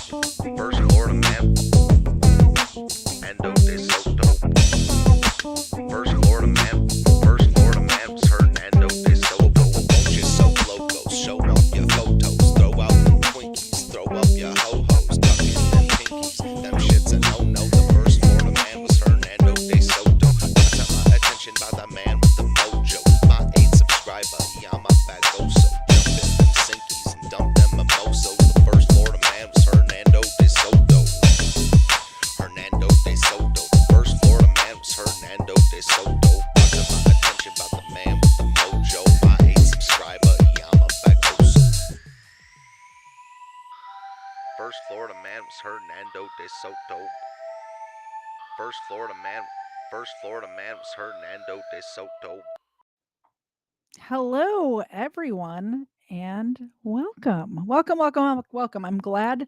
First Florida man, and dope is so dope. First Florida man, was hurting and dope is so dope. Won't you so loco, show off your photos, throw out them Twinkies, throw up your ho-hos, tuck in them pinkies, them shits a no-no. The first Florida man was hurting and dope is so dope. Got my attention by the man with the mojo, my 8 subscriber, he on my back go so. Jump in them sinkies and dump them mimosas. The first Florida man was Hernando de Soto. Hernando de Soto. The first Florida man was Hernando de Soto. Got my attention by the man with the mojo, my 8 subscriber, he on my back go so. First Florida man was Hernando de Soto. First Florida man was Hernando de Soto. Hello, everyone, and welcome. Welcome. I'm glad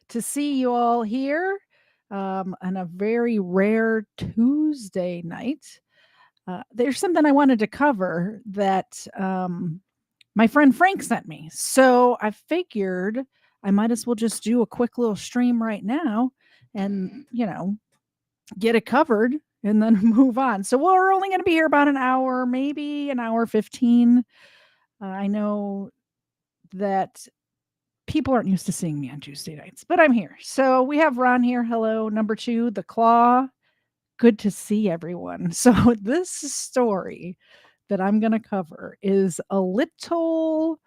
to see you all here on a very rare Tuesday night. There's something I wanted to cover that my friend Frank sent me. So I figured I might as well just do a quick little stream right now and, get it covered and then move on. So we're only going to be here about an hour, maybe an hour 15. I know that people aren't used to seeing me on Tuesday nights, but I'm here. So we have Ron here. Hello. Number 2, the Claw. Good to see everyone. So this story that I'm going to cover is a little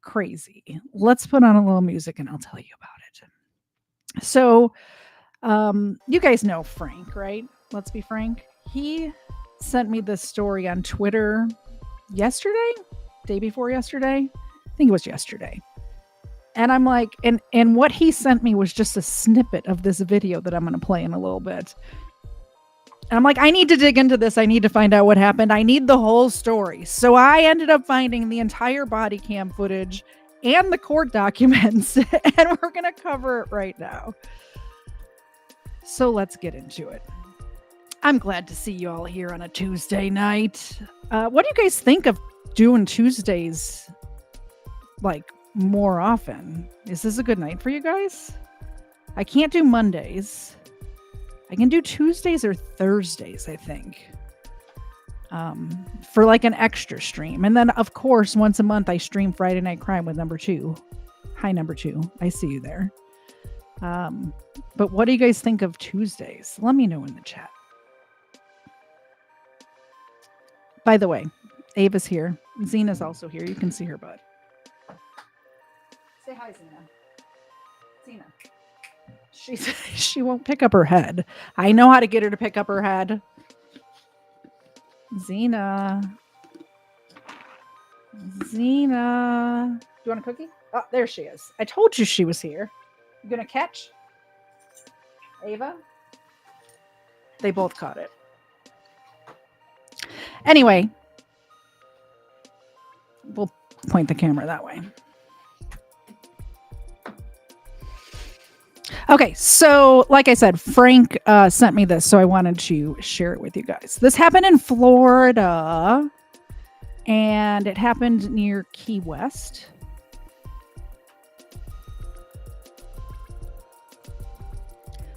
crazy. Let's put on a little music and I'll tell you about it. So you guys know Frank, right? Let's be frank. He sent me this story on Twitter yesterday, day before yesterday. I think it was yesterday. And I'm like, and what he sent me was just a snippet of this video that I'm going to play in a little bit. And I'm like, I need to dig into this. I need to find out what happened. I need the whole story. So I ended up finding the entire body cam footage and the court documents, and we're going to cover it right now. So let's get into it. I'm glad to see you all here on a Tuesday night. What do you guys think of doing Tuesdays like more often? Is this a good night for you guys? I can't do Mondays. I can do Tuesdays or Thursdays, I think, for like an extra stream. And then, of course, once a month, I stream Friday Night Crime with number 2. Hi, number 2. I see you there. But what do you guys think of Tuesdays? Let me know in the chat. By the way, Ava's here. Zena's also here. You can see her butt. Say hi, Zena. She won't pick up her head. I know how to get her to pick up her head. Zena. Do you want a cookie? Oh, there she is. I told you she was here. You gonna catch? Ava? They both caught it. Anyway, we'll point the camera that way. Okay, so like I said, Frank sent me this, so I wanted to share it with you guys. This happened in Florida, and it happened near Key West.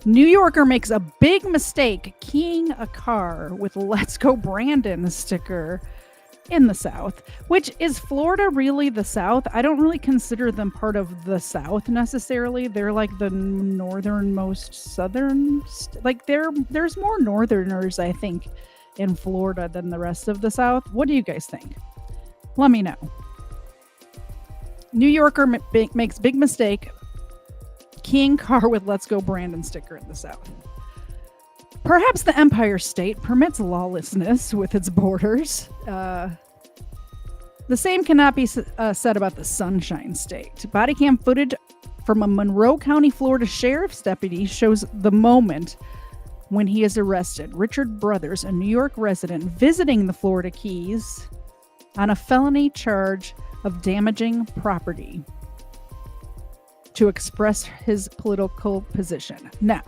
New Yorker makes a big mistake keying a car with "Let's Go Brandon" sticker in the South. Which, is Florida really the South? I don't really consider them part of the South necessarily. They're like the northernmost southern. There's more northerners, I think, in Florida than the rest of the South. What do you guys think? Let me know. New Yorker makes big mistake keying car with "Let's Go Brandon" sticker in the South. Perhaps the Empire State permits lawlessness with its borders. The same cannot be said about the Sunshine State. Body cam footage from a Monroe County, Florida sheriff's deputy shows the moment when he is arrested. Richard Brothers, a New York resident visiting the Florida Keys on a felony charge of damaging property to express his political position. Now,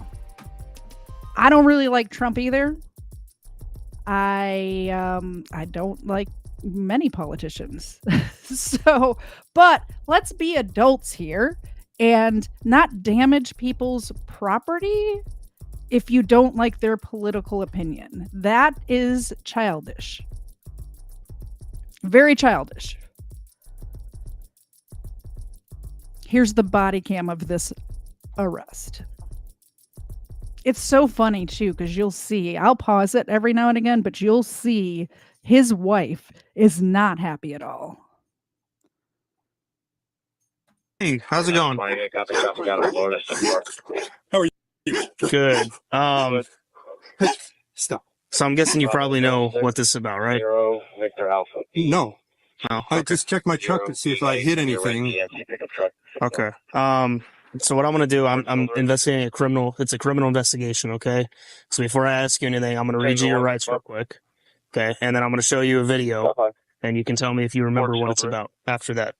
I don't really like Trump either. I don't like many politicians. But let's be adults here and not damage people's property if you don't like their political opinion. That is childish. Very childish. Here's the body cam of this arrest. It's so funny too, because you'll see, I'll pause it every now and again, but you'll see his wife is not happy at all. Hey, how's it going? How are you? Good. Stop. So I'm guessing you probably know what this is about, right? Zero, Victor Alpha. No. No. I just checked my truck to see if I hit anything. Okay. So what I'm gonna do, I'm investigating a criminal. It's a criminal investigation. Okay. So before I ask you anything, I'm gonna read you your rights real quick. Okay. And then I'm gonna show you a video, and you can tell me if you remember what it's about after that.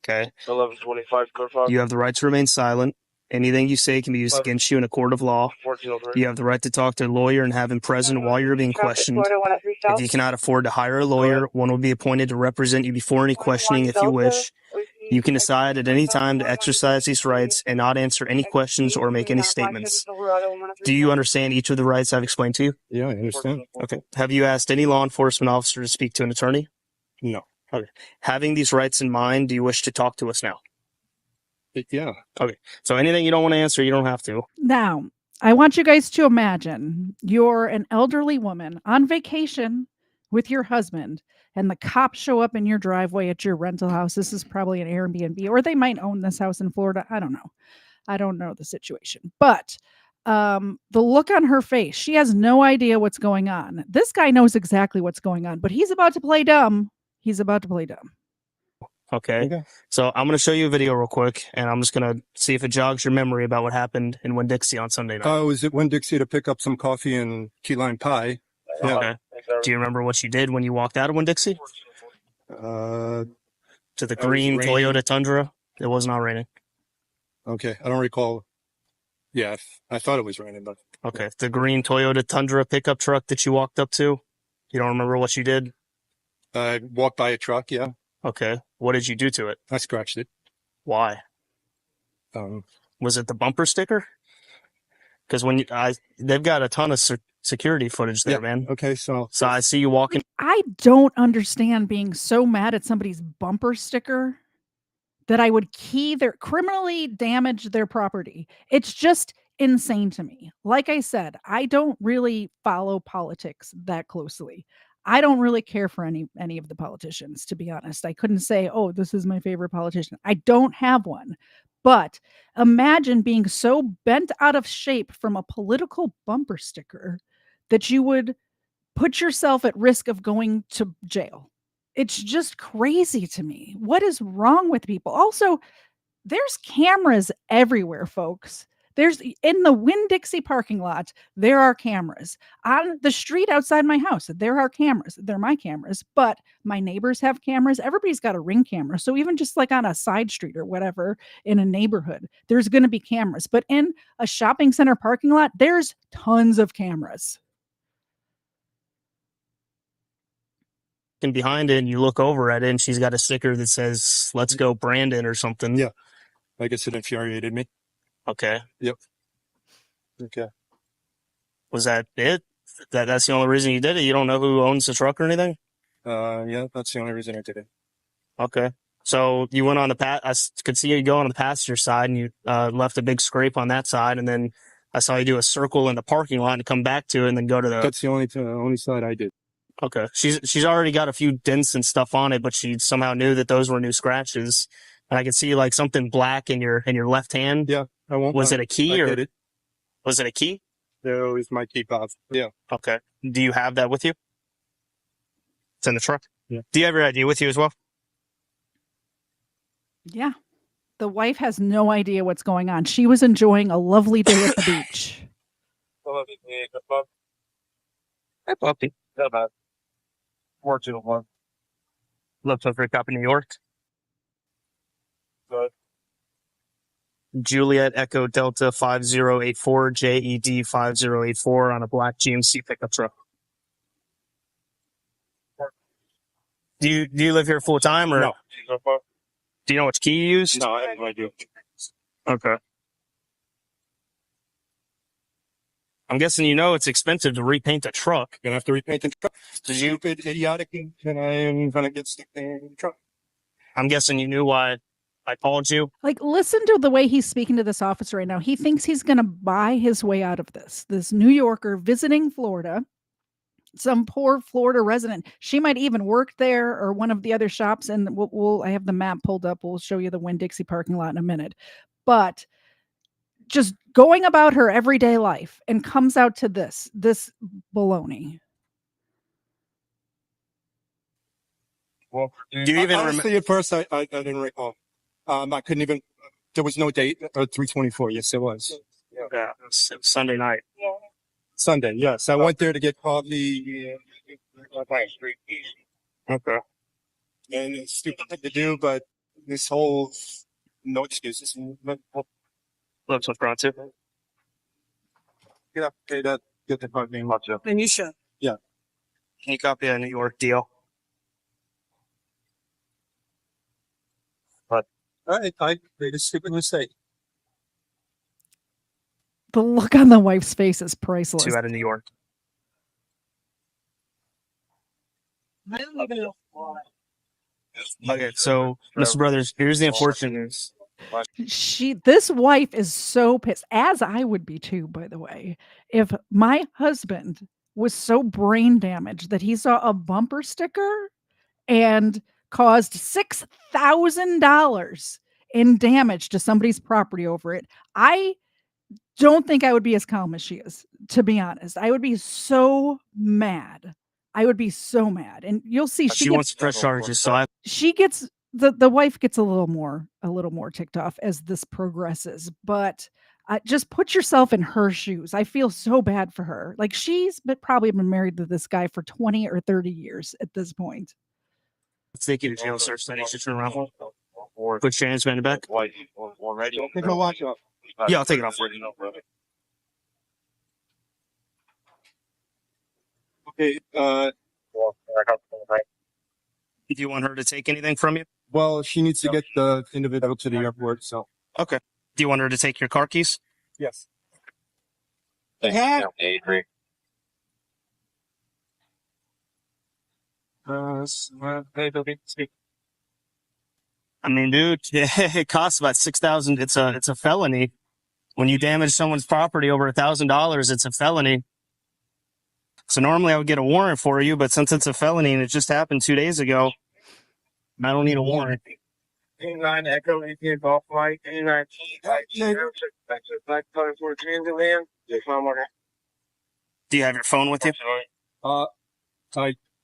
Okay. 1125, code 5. You have the right to remain silent. Anything you say can be used against you in a court of law. 1403. You have the right to talk to a lawyer and have him present while you're being questioned. If you cannot afford to hire a lawyer, one will be appointed to represent you before any questioning if you wish. You can decide at any time to exercise these rights and not answer any questions or make any statements. Do you understand each of the rights I've explained to you? Yeah, I understand. Okay. Have you asked any law enforcement officer to speak to an attorney? No. Okay. Having these rights in mind, do you wish to talk to us now? Yeah. Okay. So anything you don't want to answer, you don't have to. Now, I want you guys to imagine you're an elderly woman on vacation with your husband, and the cops show up in your driveway at your rental house. This is probably an Airbnb, or they might own this house in Florida. I don't know. I don't know the situation. But the look on her face, she has no idea what's going on. This guy knows exactly what's going on, but he's about to play dumb. He's about to play dumb. Okay. So I'm going to show you a video real quick, and I'm just going to see if it jogs your memory about what happened in Winn-Dixie on Sunday night. I was at Winn-Dixie to pick up some coffee and key lime pie. Yeah. Okay. Do you remember what you did when you walked out of Winn-Dixie? Uh, To the green raining. Toyota Tundra? It was not raining. okay. I don't recall. Yeah, I thought it was raining, but Okay. The green Toyota Tundra pickup truck that you walked up to? You don't remember what you did? I walked by a truck. Yeah. Okay. What did you do to it? I scratched it. Why? Was it the bumper sticker? Because they've got a ton of security footage there, Yeah. man. Okay. So So I see you walking. I don't understand being so mad at somebody's bumper sticker that I would criminally damage their property. It's just insane to me. Like I said, I don't really follow politics that closely. I don't really care for any of the politicians, to be honest. I couldn't say, "Oh, this is my favorite politician." I don't have one. But imagine being so bent out of shape from a political bumper sticker that you would put yourself at risk of going to jail. It's just crazy to me. What is wrong with people? Also, there's cameras everywhere, folks. There's in the Winn-Dixie parking lot, there are cameras. On the street outside my house, there are cameras. They're my cameras, but my neighbors have cameras. Everybody's got a Ring camera. So even just like on a side street or whatever in a neighborhood, there's going to be cameras. But in a shopping center parking lot, there's tons of cameras. Behind it and you look over at it and she's got a sticker that says "Let's go Brandon" or something. Yeah. I guess it infuriated me. Okay. Okay. Was that it? That's the only reason you did it? You don't know who owns the truck or anything? Yeah, that's the only reason I did it. Okay. So you went on I could see you go on the passenger side and you left a big scrape on that side, and then I saw you do a circle in the parking lot and come back to it and then go to the... That's the only side I did. Okay. She's already got a few dents and stuff on it, but she somehow knew that those were new scratches. And I could see like something black in your left hand. Yeah, I won't. Was it a key I or did it. was it a key? There was my key fob. Yeah. Okay. Do you have that with you? It's in the truck? Yeah. Do you have your ID with you as well? Yeah. The wife has no idea what's going on. She was enjoying a lovely day at the beach. Hey, puppy. Not bad. 421. Left over a copy, New York. Good. Juliet Echo Delta 5084 JED 5084 on a black GMC pickup truck. Do you live here full time or No. do Do you know which key you used? No, I have no idea. Okay. I'm guessing you know it's expensive to repaint a truck. Gonna have to repaint the truck. Did you? Stupid, idiotic, and I am gonna get stuck in the truck. I'm guessing you knew why I called you. Like, listen to the way he's speaking to this officer right now. He thinks he's going to buy his way out of this. This New Yorker visiting Florida, some poor Florida resident. She might even work there or one of the other shops. And I have the map pulled up. We'll show you the Winn-Dixie parking lot in a minute. But just going about her everyday life and comes out to this baloney. Well, Do you even remember? honestly, at first, I didn't recall. I couldn't even. There was no date. 324. Yes, it was. Yeah, it was Sunday night. Sunday. Yes, I went there to get coffee. Okay. And it's stupid thing to do, but this whole no excuses. Looks what's brought to. Get up, okay, that get the fucking name up. Then you should. Can you copy a New York deal? I made a stupid mistake. The look on the wife's face is priceless. 2 out of New York. I don't even know why. Okay, so Mr. Brothers, here's the unfortunate news. This wife is so pissed, as I would be too, by the way. If my husband was so brain damaged that he saw a bumper sticker and caused $6,000 in damage to somebody's property over it, I don't think I would be as calm as she is, to be honest. I would be so mad. And you'll see She wants to press charges, so she gets the wife gets a little more ticked off as this progresses, but just put yourself in her shoes. I feel so bad for her. Like, probably been married to this guy for 20 or 30 years at this point. let's take you to jail, sir. So I need you to turn around. Put your hands behind your back. Take my watch off. Yeah, I'll take it off for you. Okay. Do you want her to take anything from you? Well, she needs to get the individual to the airport. So Okay. Do you want her to take your car keys? yes. I mean, dude, it costs about $6,000. It's a felony. When you damage someone's property over $1,000, it's a felony. So normally I would get a warrant for you, but since it's a felony and it just happened 2 days ago, I don't need a warrant. 89 Echo 18 Golf Flight 89 Do you have your phone with you? I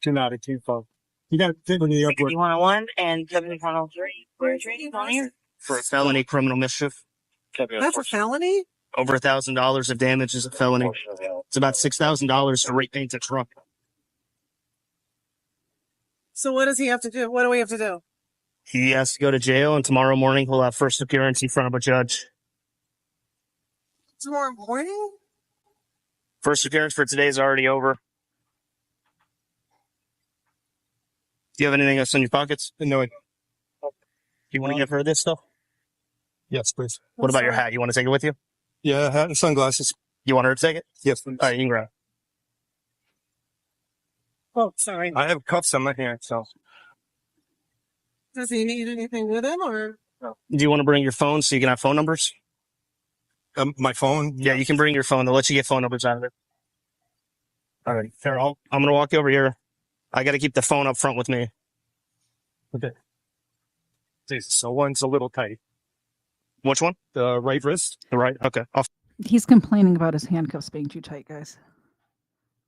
cannot. I can't phone. You got to take me to the airport. 101 and 7103. Where's reading on here? For a felony criminal mischief. That's a felony? Over $1,000 of damage is a felony. It's about $6,000 to repaint a truck. So what does he have to do? What do we have to do? He has to go to jail, and tomorrow morning he'll have first appearance in front of a judge. Tomorrow morning? First appearance for today is already over. Do you have anything else in your pockets? No. Do you want to give her this stuff? Yes, please. What about your hat? You want to take it with you? Yeah, hat and sunglasses. You want her to take it? Yes, please. All right, you can grab it. Oh, sorry. I have cuffs on my hand, so. Does he need anything with him or? Do you want to bring your phone so you can have phone numbers? My phone. Yeah, you can bring your phone. They'll let you get phone numbers out of it. All right, here, I'm going to walk you over here. I got to keep the phone up front with me. Okay. So one's a little tight. Which one? The right wrist. The right? Okay. He's complaining about his handcuffs being too tight, guys.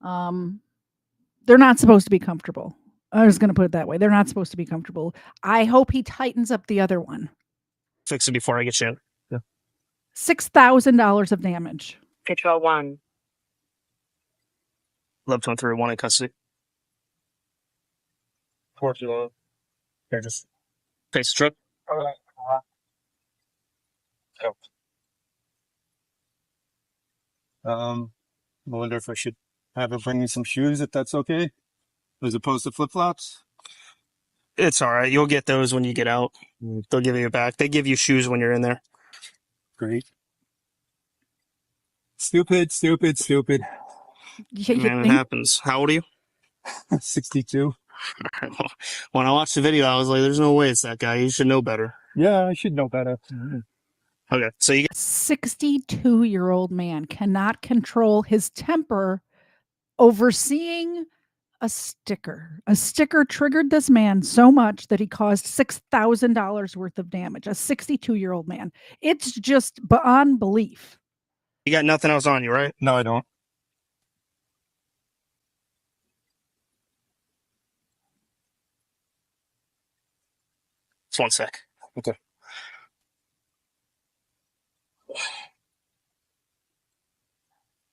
They're not supposed to be comfortable. I was going to put it that way. They're not supposed to be comfortable. I hope he tightens up the other one. Fix it before I get you. Yeah. $6,000 of damage. Control 1. Love 131 in custody. Here, just face the truck. I wonder if I should have her bring me some shoes, if that's okay, as opposed to flip-flops. It's all right. You'll get those when you get out. They'll give you it back. They give you shoes when you're in there. Great. Stupid. Yeah, you Man, it think? happens. How old are you? 62. When I watched the video, I was like, there's no way it's that guy. You should know better. Yeah, I should know better. Okay, so you 62-year-old man cannot control his temper over seeing a sticker. A sticker triggered this man so much that he caused $6,000 worth of damage. A 62-year-old man. It's just beyond belief. got nothing else on you, right? No, I don't. Just 1 sec. Okay.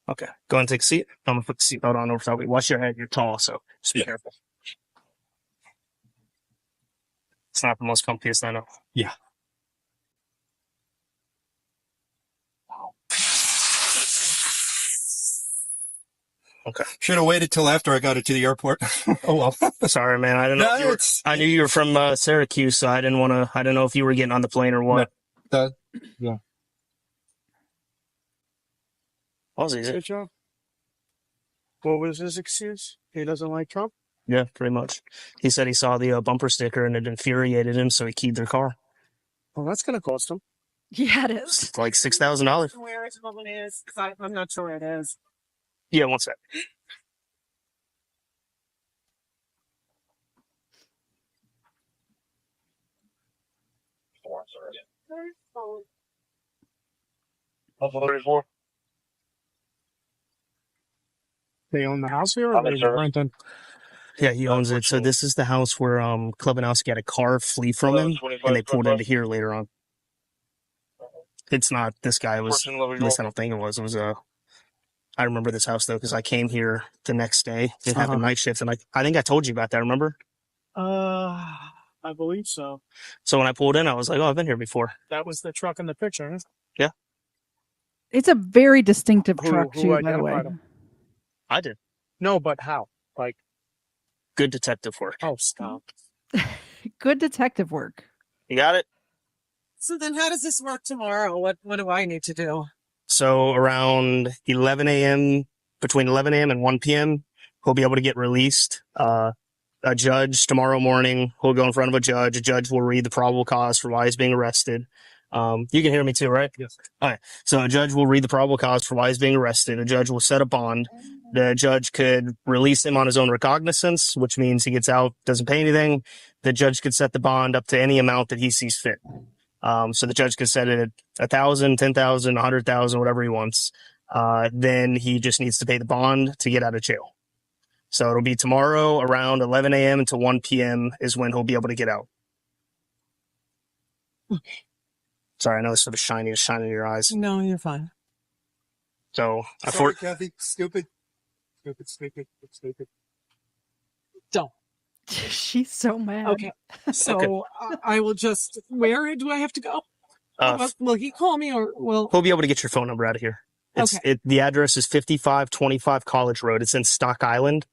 Okay, go ahead and take a seat. I'm gonna put the seatbelt on over top. Watch your head. You're tall, so just be careful. It's not the most comfiest, I know. Yeah. Okay. Should have waited till after I got it to the airport. Oh well. Sorry, man. I don't know. No, if you were, it's- I knew you were from Syracuse, so I didn't want to. I don't know if you were getting on the plane or what. Yeah. Aussie's it? Good job. What was his excuse? He doesn't like Trump? Yeah, pretty much. He said he saw the bumper sticker and it infuriated him, so he keyed their car. Well, that's going to cost him. Yeah, it is. It's like $6,000. Where his woman is, because I'm not sure it is. Yeah, 1 sec. They own the house here, or they renting? Yeah, he owns it. So this is the house where Klebanowski had a car flee from him, and they pulled into here later on. It's not this guy. It was, at least I don't think it was. It was I remember this house though because I came here the next day. It had a night shift, and I think I told you about that. Remember? I believe so. So when I pulled in, I was like, "Oh, I've been here before." That was the truck in the picture. Huh? It's a very distinctive Who- truck, who too, by the way. identified him? I did. No, but how? Like, Good detective work. oh, stop. Good detective work. You got it. So then how does this work tomorrow? What do I need to do? So around 11 a.m., between 11 a.m. and 1 p.m., he'll be able to get released. A judge tomorrow morning, he'll go in front of a judge. A judge will read the probable cause for why he's being arrested. You can hear me too, right? Yes. All right. So a judge will read the probable cause for why he's being arrested. A judge will set a bond. The judge could release him on his own recognizance, which means he gets out, doesn't pay anything. The judge could set the bond up to any amount that he sees fit. So the judge could set it at 1,000, 10,000, 100,000, whatever he wants. Then he just needs to pay the bond to get out of jail. So it'll be tomorrow around 11 a.m. to 1 p.m. is when he'll be able to get out. Sorry, I know it's sort of shiny. It's shining in your eyes. No, you're fine. So I Sorry, thought, Kathy. Stupid. Don't. She's so mad. Okay. So I will just. Where do I have to go? Will he call me or will? he'll be able to get your phone number out of here. The address is 5525 College Road. It's in Stock Island.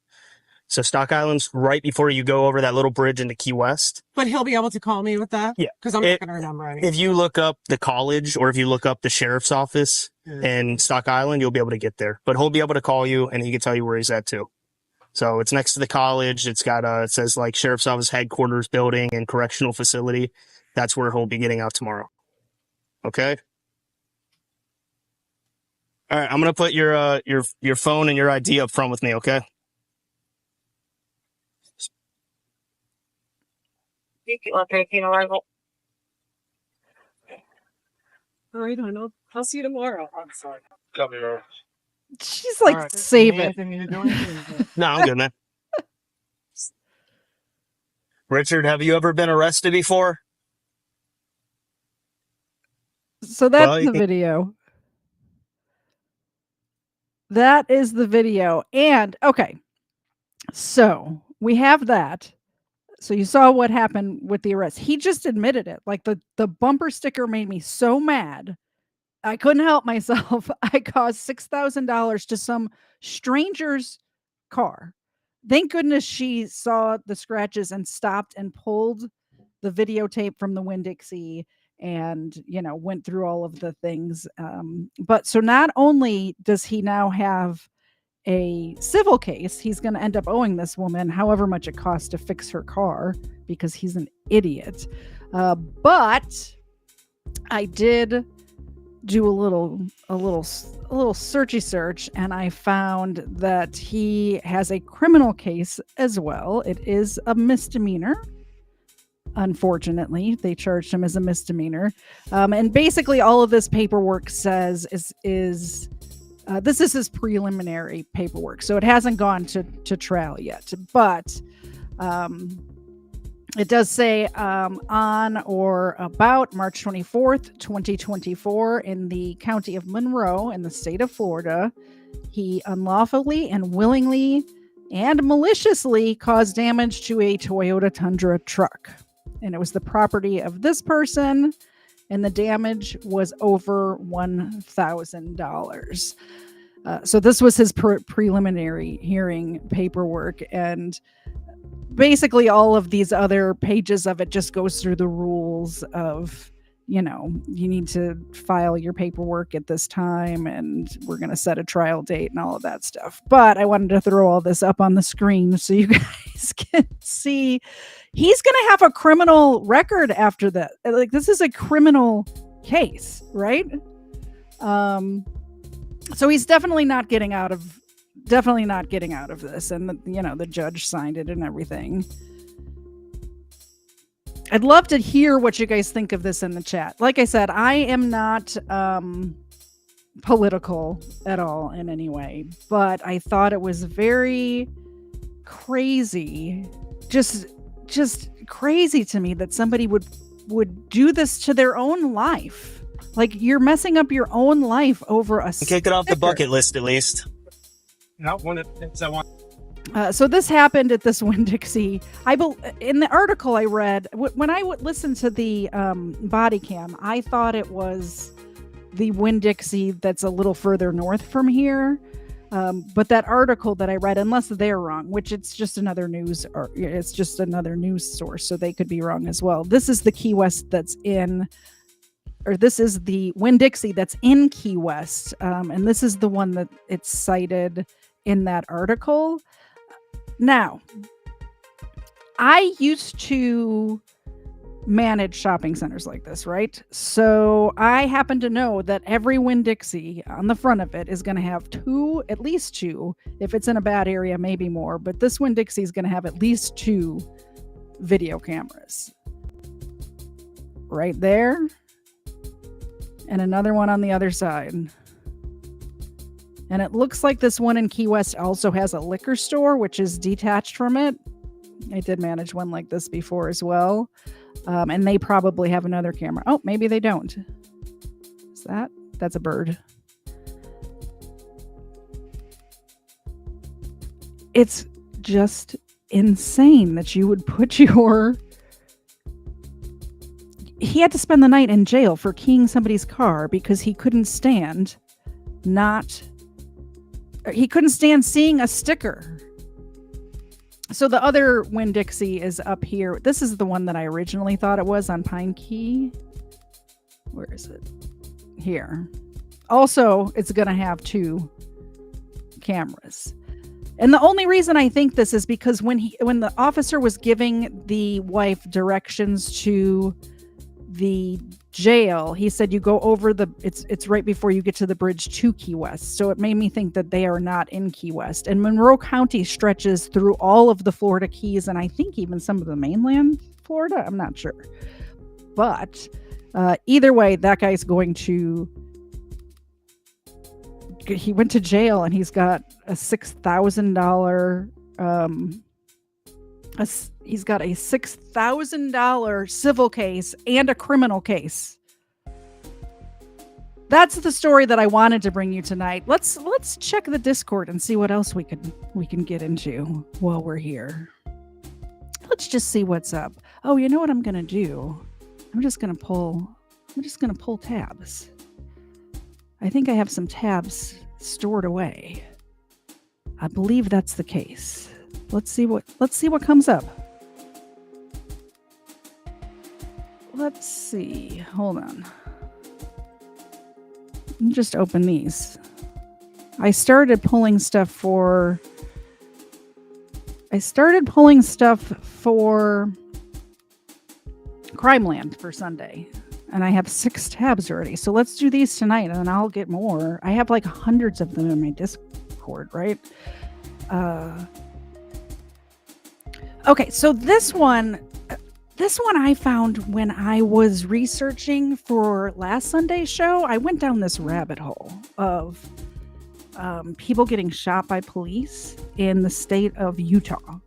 So Stock Island's right before you go over that little bridge into Key West. But he'll be able to call me with that? Yeah. Because I'm not going to remember anything. If you look up the college or if you look up the sheriff's office in Stock Island, you'll be able to get there. But he'll be able to call you and he can tell you where he's at too. So it's next to the college. It's got it says like sheriff's office headquarters building and correctional facility. That's where he'll be getting out tomorrow. Okay. All right. I'm going to put your phone and your ID up front with me. Okay. Okay, arrival. All right, I'll see you tomorrow. I'm sorry. She's like, All right. save it. Anything you doing? No, I'm good, man. Richard, have you ever been arrested before? So that's Well, you the can- video. That is the video. And okay, so we have that. So you saw what happened with the arrest. He just admitted it. Like the bumper sticker made me so mad. I couldn't help myself. I caused $6,000 to some stranger's car. thank goodness she saw the scratches and stopped and pulled the videotape from the Winn-Dixie and, went through all of the things. But so not only does he now have a civil case, he's going to end up owing this woman however much it costs to fix her car because he's an idiot. But I did do a little searchy search, and I found that he has a criminal case as well. It is a misdemeanor. Unfortunately, they charged him as a misdemeanor. And basically all of this paperwork says is this is his preliminary paperwork. So it hasn't gone to trial yet, but it does say on or about March 24th, 2024 in the county of Monroe in the state of Florida, he unlawfully and willingly and maliciously caused damage to a Toyota Tundra truck. And it was the property of this person, and the damage was over $1,000. So this was his preliminary hearing paperwork, and basically all of these other pages of it just goes through the rules of, you need to file your paperwork at this time, and we're going to set a trial date and all of that stuff. But I wanted to throw all this up on the screen so you guys can see he's going to have a criminal record after that. Like, this is a criminal case, right? So he's definitely not getting out of this. And the judge signed it and everything. I'd love to hear what you guys think of this in the chat. Like I said, I am not political at all in any way, but I thought it was very crazy, just crazy to me that somebody would do this to their own life. Like, you're messing up your own life over a sticker. Kick it off the bucket list, at least. Not one of the things I want. So this happened at this Winn-Dixie. In the article I read, when I would listen to the body cam, I thought it was the Winn-Dixie that's a little further north from here. But that article that I read, unless they're wrong, which it's just another news source, so they could be wrong as well. This is the Key West this is the Winn-Dixie that's in Key West, and this is the one that it's cited in that article. Now, I used to manage shopping centers like this, right? So I happen to know that every Winn-Dixie on the front of it is going to have at least two. If it's in a bad area, maybe more. But this Winn-Dixie is going to have at least 2 video cameras. Right there. And another one on the other side. And it looks like this one in Key West also has a liquor store, which is detached from it. I did manage one like this before as well. And they probably have another camera. Oh, maybe they don't. Is that? That's a bird. It's just insane that you would put your... He had to spend the night in jail for keying somebody's car because he couldn't stand seeing a sticker. So the other Winn-Dixie is up here. This is the one that I originally thought it was on Pine Key. Where is it? Here. Also, it's going to have 2 cameras. And the only reason I think this is because when the officer was giving the wife directions to the jail, he said you go over it's right before you get to the bridge to Key West. So it made me think that they are not in Key West. And Monroe County stretches through all of the Florida Keys, and I think even some of the mainland Florida. I'm not sure. But either way, that guy's he went to jail, and he's got a $6,000 he's got a $6,000 civil case and a criminal case. That's the story that I wanted to bring you tonight. Let's check the Discord and see what else we can get into while we're here. Let's just see what's up. Oh, you know what I'm gonna do? I'm just gonna pull tabs. I think I have some tabs stored away. I believe that's the case. Let's see what comes up. Let's see. Hold on. Let me just open these. I started pulling stuff for Crimeland for Sunday. And I have 6 tabs already. So let's do these tonight and then I'll get more. I have like hundreds of them in my Discord, right? Okay, so this one I found when I was researching for last Sunday's show. I went down this rabbit hole of people getting shot by police in the state of Utah.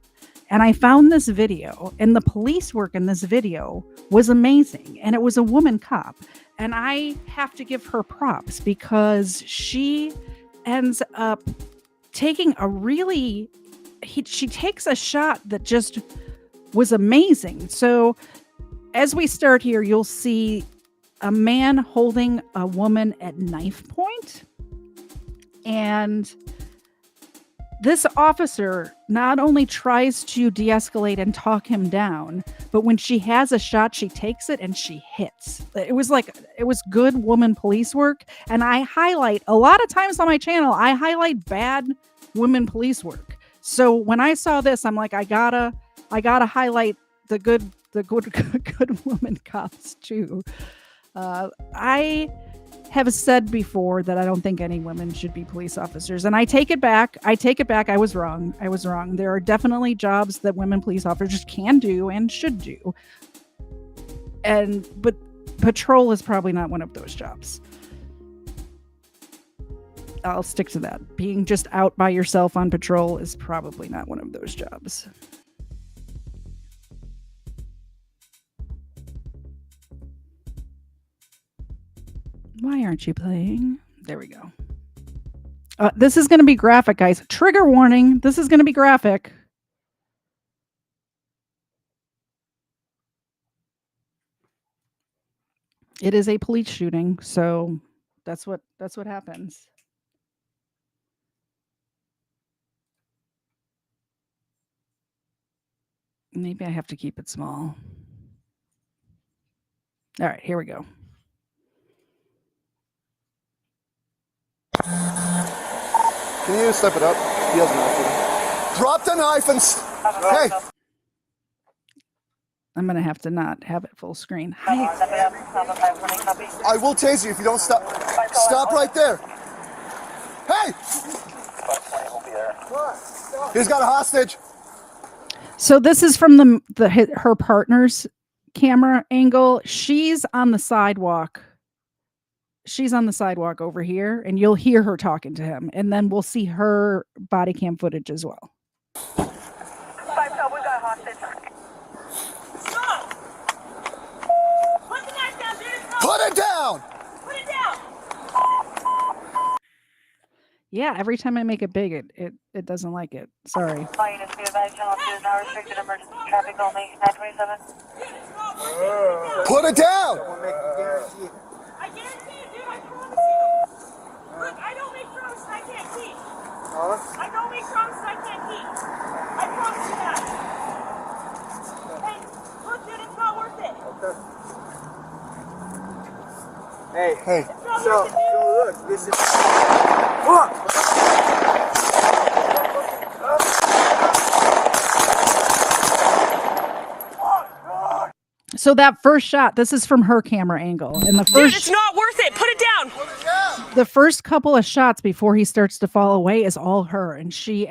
And I found this video, and the police work in this video was amazing. And it was a woman cop. And I have to give her props because she ends up taking she takes a shot that just was amazing. So as we start here, you'll see a man holding a woman at knife point. And this officer not only tries to de-escalate and talk him down, but when she has a shot, she takes it and she hits. It was good woman police work. And I highlight a lot of times on my channel, I highlight bad women police work. So when I saw this, I'm like, I gotta highlight the good woman cops too. I have said before that I don't think any women should be police officers, and I take it back. I was wrong. There are definitely jobs that women police officers can do and should do, but patrol is probably not one of those jobs. I'll stick to that. Being just out by yourself on patrol is probably not one of those jobs. Why aren't you playing? There we go. This is going to be graphic, guys. Trigger warning. This is going to be graphic. It is a police shooting, so that's what happens. Maybe I have to keep it small. All right, here we go. Can you step it up? He has a knife. Drop the knife and... Hey! I'm going to have to not have it full screen. Hi. I will tase you if you don't stop. Stop right there. Hey! He's got a hostage. So this is from her partner's camera angle. She's on the sidewalk. She's on the sidewalk over here, and you'll hear her talking to him, and then we'll see her body cam footage as well. 512, we got a hostage. Stop! Put the knife down, dude. Put it down! Put it down! Yeah, every time I make it big, it doesn't like it. Sorry. All units be advised, channel 2 is now restricted emergency traffic only, 927. Put it down! I guarantee you, dude, I promise you. Look, I don't make promises I can't keep. I don't make promises I can't keep. I promise you that. Hey, look, dude, it's not worth it. Okay. Hey. It's not worth it, dude. Look, this is... So that first shot, this is from her camera angle. And the first, Dude, it's not worth it. Put it down. the first couple of shots before he starts to fall away is all her. And she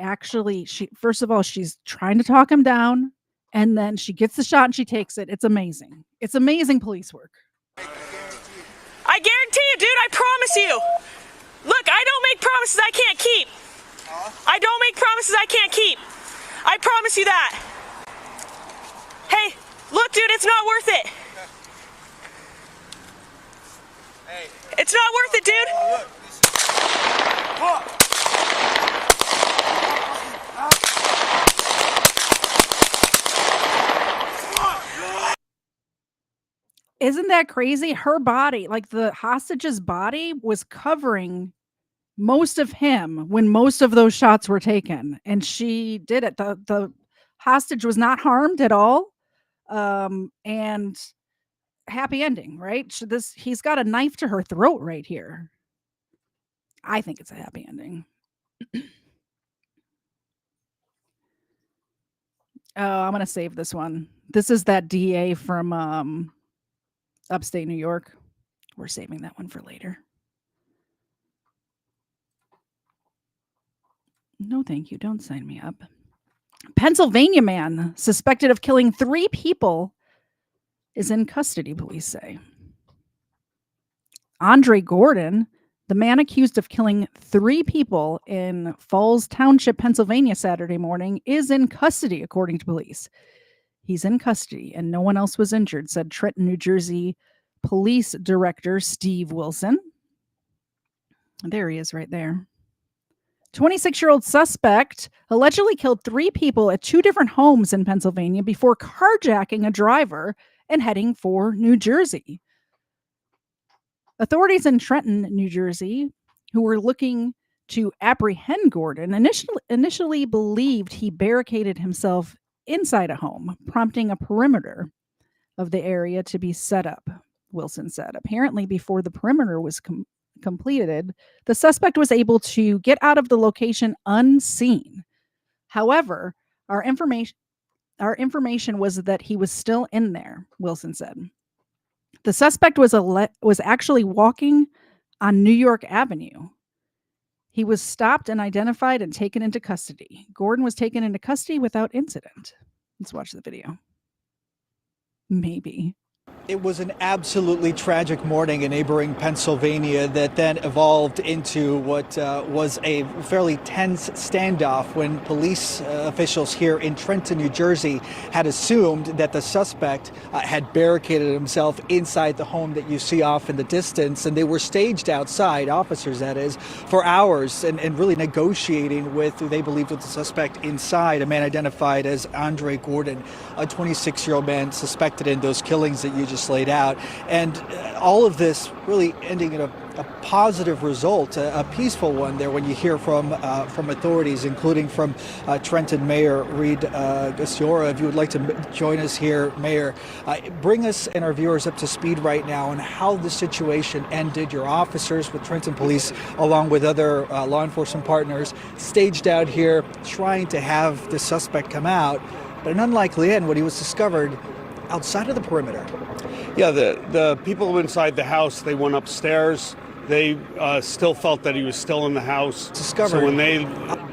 first of all, she's trying to talk him down, and then she gets the shot and she takes it. It's amazing. It's amazing police work. I guarantee you, dude, I promise you. Look, I don't make promises I can't keep. I don't make promises I can't keep. I promise you that. Hey, look, dude, it's not worth it. Hey. It's not worth it, dude. Isn't that crazy? Her body, like the hostage's body, was covering most of him when most of those shots were taken, and she did it. The hostage was not harmed at all, and happy ending, right? He's got a knife to her throat right here. I think it's a happy ending. Oh, I'm gonna save this one. This is that DA from upstate New York. We're saving that one for later. No, thank you. Don't sign me up. Pennsylvania man suspected of killing 3 people is in custody, police say. Andre Gordon, the man accused of killing 3 people in Falls Township, Pennsylvania, Saturday morning, is in custody, according to police. He's in custody and no one else was injured, said Trenton, New Jersey Police Director Steve Wilson. There he is right there. 26-year-old suspect allegedly killed 3 people at 2 different homes in Pennsylvania before carjacking a driver and heading for New Jersey. Authorities in Trenton, New Jersey, who were looking to apprehend Gordon, initially believed he barricaded himself inside a home, prompting a perimeter of the area to be set up, Wilson said. Apparently, before the perimeter was completed, the suspect was able to get out of the location unseen. However, our information was that he was still in there, Wilson said. The suspect was actually walking on New York Avenue. He was stopped and identified and taken into custody. Gordon was taken into custody without incident. Let's watch the video. Maybe. It was an absolutely tragic morning in neighboring Pennsylvania that then evolved into what was a fairly tense standoff when police officials here in Trenton, New Jersey had assumed that the suspect had barricaded himself inside the home that you see off in the distance, and they were staged outside, officers that is, for hours and really negotiating with who they believed was the suspect inside, a man identified as Andre Gordon, a 26-year-old man suspected in those killings that you just laid out. And all of this really ending in a positive result, a peaceful one there when you hear from authorities, including from Trenton Mayor Reed Gasiora. If you would like to join us here, Mayor, bring us and our viewers up to speed right now on how the situation ended. Your officers with Trenton Police, along with other law enforcement partners, staged out here trying to have the suspect come out, but an unlikely end when he was discovered outside of the perimeter. Yeah, the people inside the house, they went upstairs. They still felt that he was still in the house. Discovered. So when they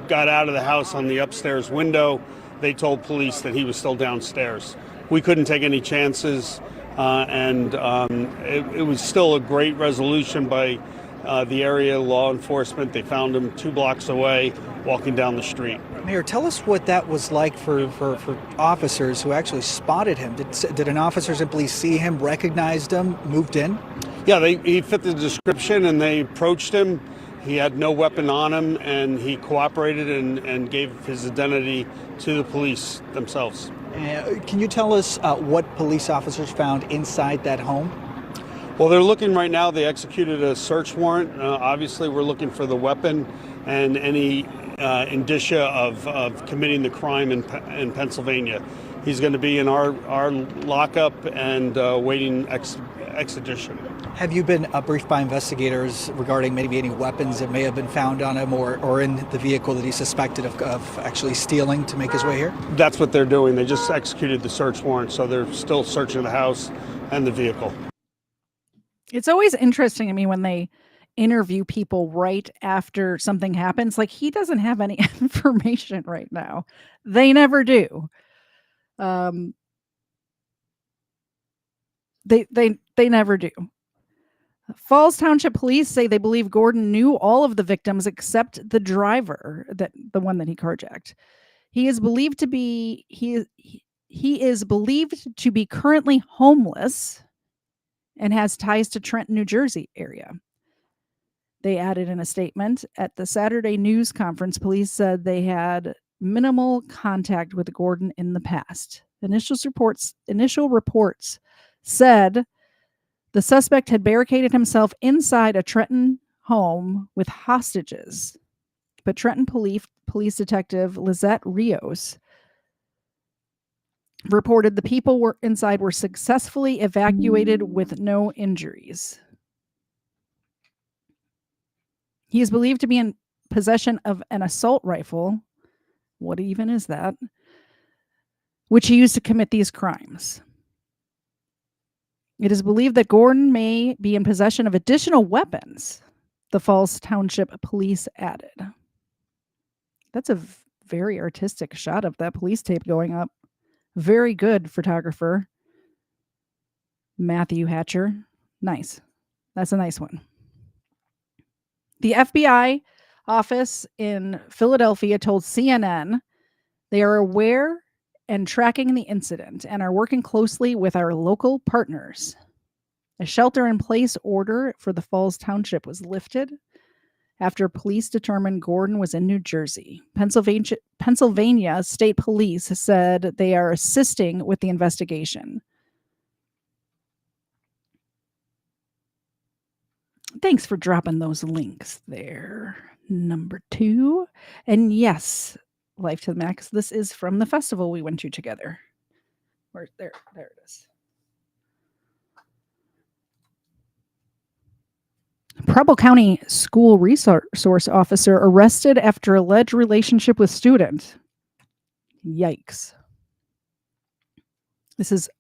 got out of the house on the upstairs window, they told police that he was still downstairs. We couldn't take any chances, and it was still a great resolution by the area law enforcement. They found him 2 blocks away, walking down the street. Mayor, tell us what that was like for officers who actually spotted him. Did an officer simply see him, recognized him, moved in? Yeah, he fit the description, and they approached him. He had no weapon on him, and he cooperated and gave his identity to the police themselves. Can you tell us what police officers found inside that home? Well, they're looking right now. They executed a search warrant. Obviously, we're looking for the weapon and any indicia of committing the crime in Pennsylvania. He's going to be in our lockup and waiting extradition. Have you been briefed by investigators regarding maybe any weapons that may have been found on him or in the vehicle that he's suspected of actually stealing to make his way here? That's what they're doing. They just executed the search warrant, so they're still searching the house and the vehicle. It's always interesting to me when they interview people right after something happens. Like, he doesn't have any information right now. They never do. They never do. Falls Township Police say they believe Gordon knew all of the victims except the driver, the one that he carjacked. He is believed to be currently homeless and has ties to Trenton, New Jersey area. They added in a statement at the Saturday news conference, police said they had minimal contact with Gordon in the past. Initial reports said the suspect had barricaded himself inside a Trenton home with hostages. But Trenton police detective Lizette Rios reported the people inside were successfully evacuated with no injuries. He is believed to be in possession of an assault rifle. What even is that? Which he used to commit these crimes. It is believed that Gordon may be in possession of additional weapons, the Falls Township police added. That's a very artistic shot of that police tape going up. Very good photographer. Matthew Hatcher. Nice. That's a nice one. The FBI office in Philadelphia told CNN they are aware and tracking the incident and are working closely with our local partners. A shelter-in-place order for the Falls Township was lifted after police determined Gordon was in New Jersey. Pennsylvania State Police said they are assisting with the investigation. Thanks for dropping those links there. Number 2. And yes, Life to the Max, this is from the festival we went to together. There it is. Preble County School Resource Officer arrested after alleged relationship with student. Yikes. This is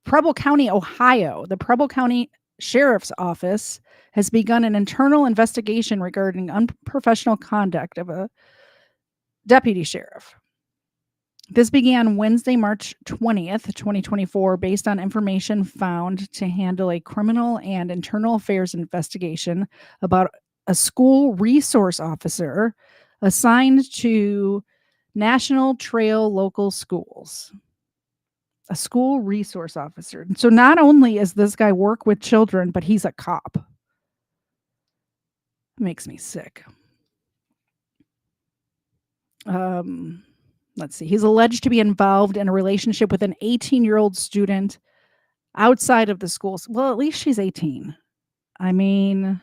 Preble County, Ohio. The Preble County Sheriff's Office has begun an internal investigation regarding unprofessional conduct of a deputy sheriff. This began Wednesday, March 20th, 2024, based on information found to handle a criminal and internal affairs investigation about a school resource officer assigned to National Trail local schools. A school resource officer. So not only is this guy work with children, but he's a cop. Makes me sick. Let's see. He's alleged to be involved in a relationship with an 18-year-old student outside of the schools. Well, at least she's 18. I mean,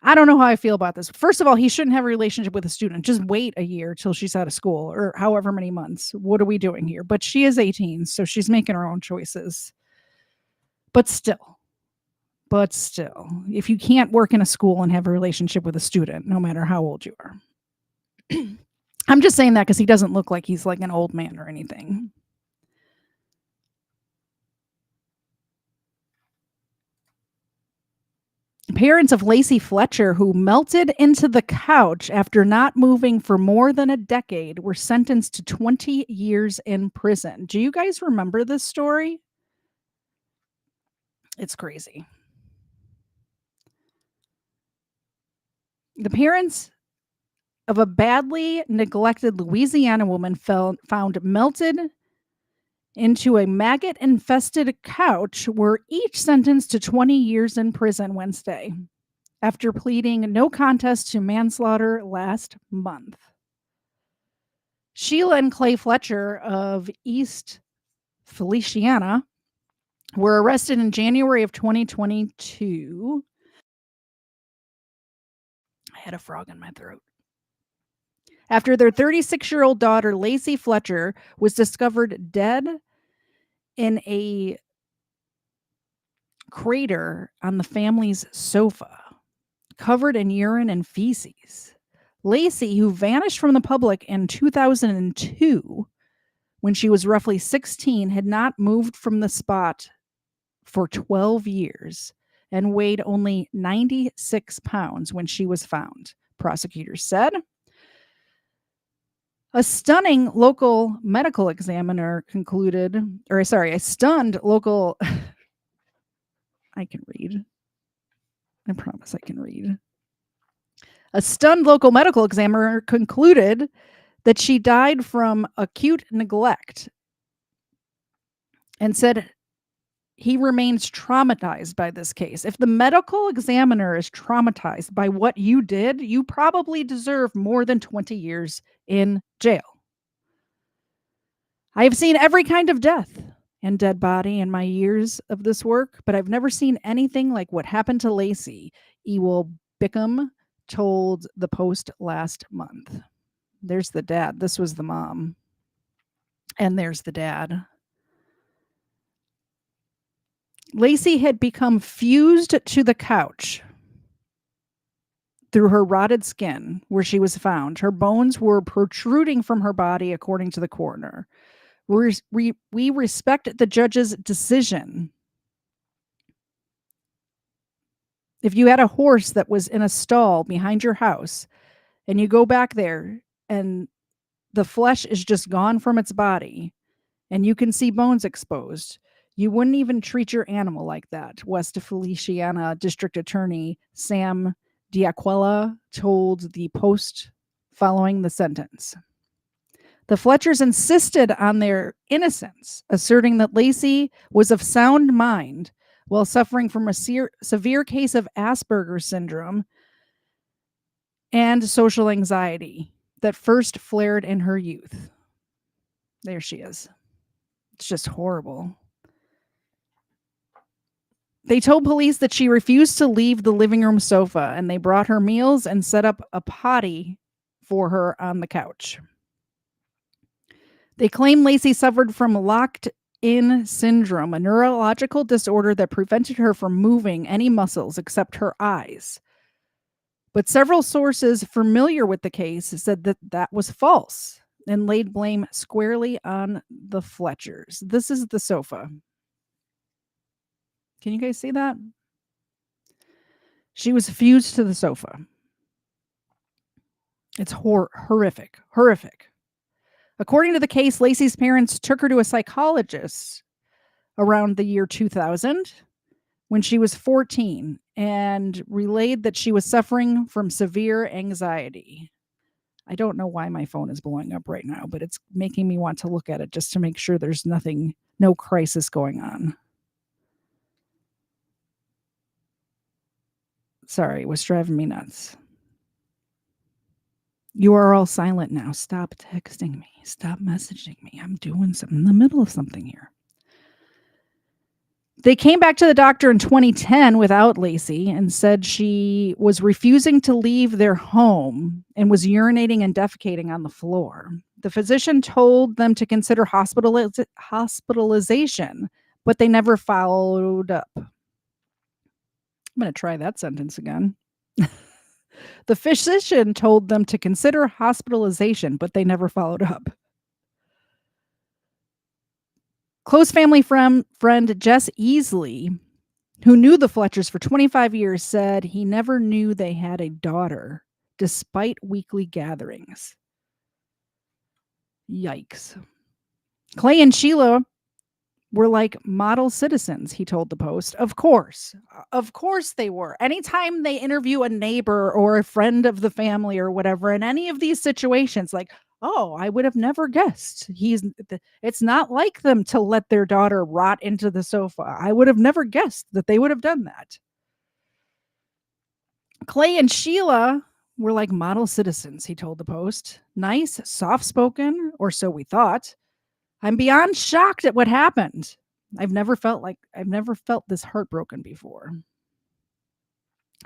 I don't know how I feel about this. First of all, he shouldn't have a relationship with a student. Just wait a year till she's out of school or however many months. What are we doing here? But she is 18, so she's making her own choices. But still, if you can't work in a school and have a relationship with a student, no matter how old you are. I'm just saying that because he doesn't look like he's like an old man or anything. Parents of Lacey Fletcher, who melted into the couch after not moving for more than a decade, were sentenced to 20 years in prison. Do you guys remember this story? It's crazy. The parents of a badly neglected Louisiana woman found melted into a maggot-infested couch were each sentenced to 20 years in prison Wednesday after pleading no contest to manslaughter last month. Sheila and Clay Fletcher of East Feliciana were arrested in January of 2022. I had a frog in my throat. After their 36-year-old daughter, Lacey Fletcher, was discovered dead in a crater on the family's sofa, covered in urine and feces. Lacey, who vanished from the public in 2002, when she was roughly 16, had not moved from the spot for 12 years and weighed only 96 pounds when she was found, prosecutors said. A stunned local medical examiner concluded, I can read. I promise I can read. A stunned local medical examiner concluded that she died from acute neglect and said he remains traumatized by this case. If the medical examiner is traumatized by what you did, you probably deserve more than 20 years in jail. I have seen every kind of death. and dead body in my years of this work, but I've never seen anything like what happened to Lacey, Ewell Bickham told the Post last month. There's the dad. This was the mom. And there's the dad. Lacey had become fused to the couch through her rotted skin where she was found. Her bones were protruding from her body, according to the coroner. We respect the judge's decision. If you had a horse that was in a stall behind your house and you go back there and the flesh is just gone from its body and you can see bones exposed, you wouldn't even treat your animal like that, West Feliciana District Attorney Sam Diaquila told the Post following the sentence. The Fletchers insisted on their innocence, asserting that Lacey was of sound mind while suffering from a severe case of Asperger's syndrome and social anxiety that first flared in her youth. There she is. It's just horrible. They told police that she refused to leave the living room sofa, and they brought her meals and set up a potty for her on the couch. They claim Lacey suffered from locked-in syndrome, a neurological disorder that prevented her from moving any muscles except her eyes. But several sources familiar with the case said that that was false and laid blame squarely on the Fletchers. This is the sofa. Can you guys see that? She was fused to the sofa. It's horrific. According to the case, Lacey's parents took her to a psychologist around the year 2000 when she was 14 and relayed that she was suffering from severe anxiety. I don't know why my phone is blowing up right now, but it's making me want to look at it just to make sure there's no crisis going on. Sorry, it was driving me nuts. You are all silent now. Stop texting me. Stop messaging me. I'm doing something in the middle of something here. They came back to the doctor in 2010 without Lacey and said she was refusing to leave their home and was urinating and defecating on the floor. The physician told them to consider hospitalization, but they never followed up. I'm going to try that sentence again. The physician told them to consider hospitalization, but they never followed up. Close family friend Jess Easley, who knew the Fletchers for 25 years, said he never knew they had a daughter, despite weekly gatherings. Yikes. Clay and Sheila were like model citizens, he told the Post. Of course they were. Anytime they interview a neighbor or a friend of the family or whatever, in any of these situations, like, oh, I would have never guessed. It's not like them to let their daughter rot into the sofa. I would have never guessed that they would have done that. Clay and Sheila were like model citizens, he told the Post. Nice, soft-spoken, or so we thought. I'm beyond shocked at what happened. I've never felt this heartbroken before.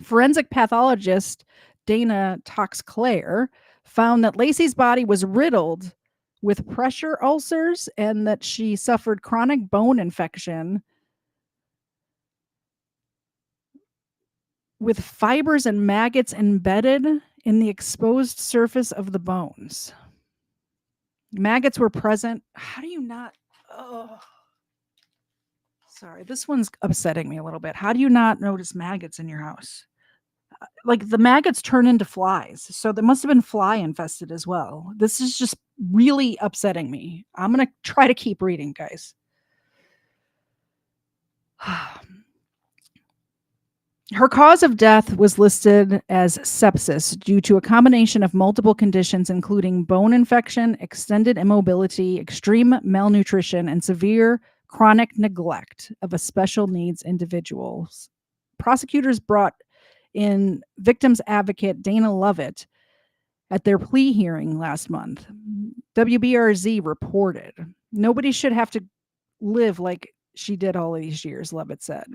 Forensic pathologist Dana Tox-Clare found that Lacey's body was riddled with pressure ulcers and that she suffered chronic bone infection with fibers and maggots embedded in the exposed surface of the bones. Maggots were present. How do you not? Oh, sorry. This one's upsetting me a little bit. How do you not notice maggots in your house? Like the maggots turn into flies. So there must have been fly infested as well. This is just really upsetting me. I'm going to try to keep reading, guys. Her cause of death was listed as sepsis due to a combination of multiple conditions, including bone infection, extended immobility, extreme malnutrition, and severe chronic neglect of a special needs individuals. Prosecutors brought in victims advocate Dana Lovett at their plea hearing last month. WBRZ reported, nobody should have to live like she did all of these years, Levitt said.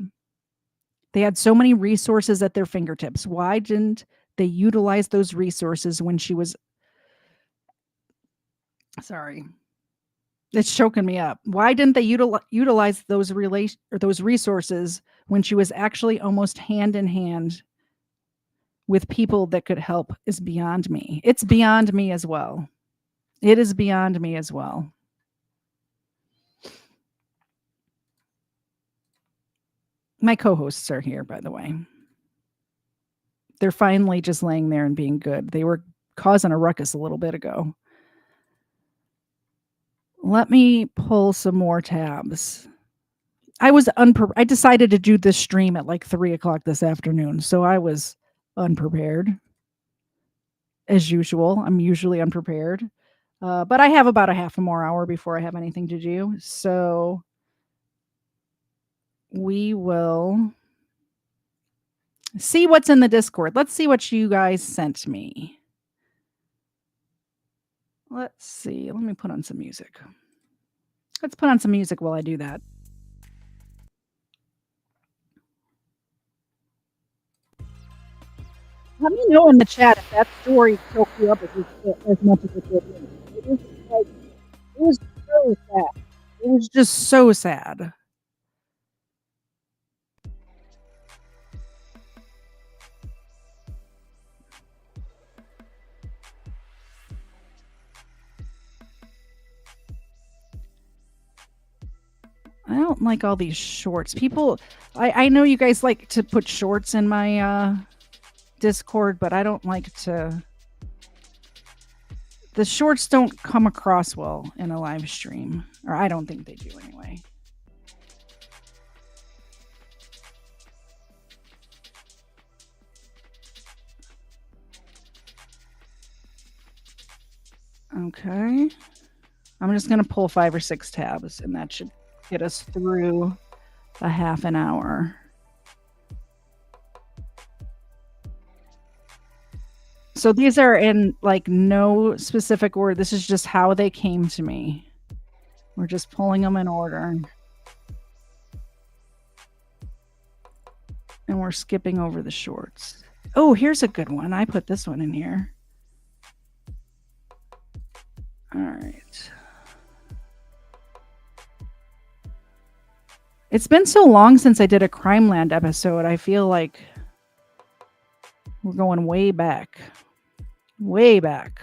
They had so many resources at their fingertips. Why didn't they utilize those resources when she was... Sorry. It's choking me up. Why didn't they utilize those resources when she was actually almost hand in hand with people that could help is beyond me. It's beyond me as well. It is beyond me as well. My co-hosts are here, by the way. They're finally just laying there and being good. They were causing a ruckus a little bit ago. Let me pull some more tabs. I decided to do this stream at like 3 o'clock this afternoon, so I was unprepared. As usual, I'm usually unprepared. But I have about a half a more hour before I have anything to do. So we will see what's in the Discord. Let's see what you guys sent me. Let's see. Let me put on some music. Let's put on some music while I do that. Let me know in the chat if that story choked you up as much as it did. It was so sad. It was just so sad. I don't like all these shorts. People, I know you guys like to put shorts in my Discord, but I don't like to. The shorts don't come across well in a live stream, or I don't think they do anyway. Okay. I'm just going to pull 5 or 6 tabs, and that should get us through a half an hour. So these are in like no specific order. This is just how they came to me. We're just pulling them in order. And we're skipping over the shorts. Oh, here's a good one. I put this one in here. All right. It's been so long since I did a Crimeland episode. I feel like we're going way back. Way back.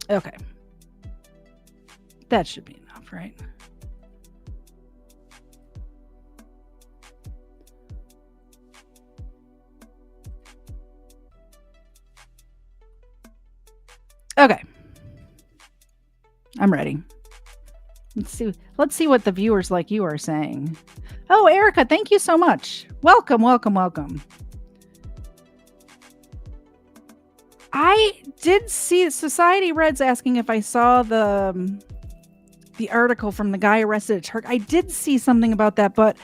Okay. That should be enough, right? Okay. I'm ready. Let's see what the viewers like you are saying. Oh, Erica, thank you so much. Welcome, welcome, welcome. I did see Society Red's asking if I saw the article from the guy arrested at Turk. I did see something about that, but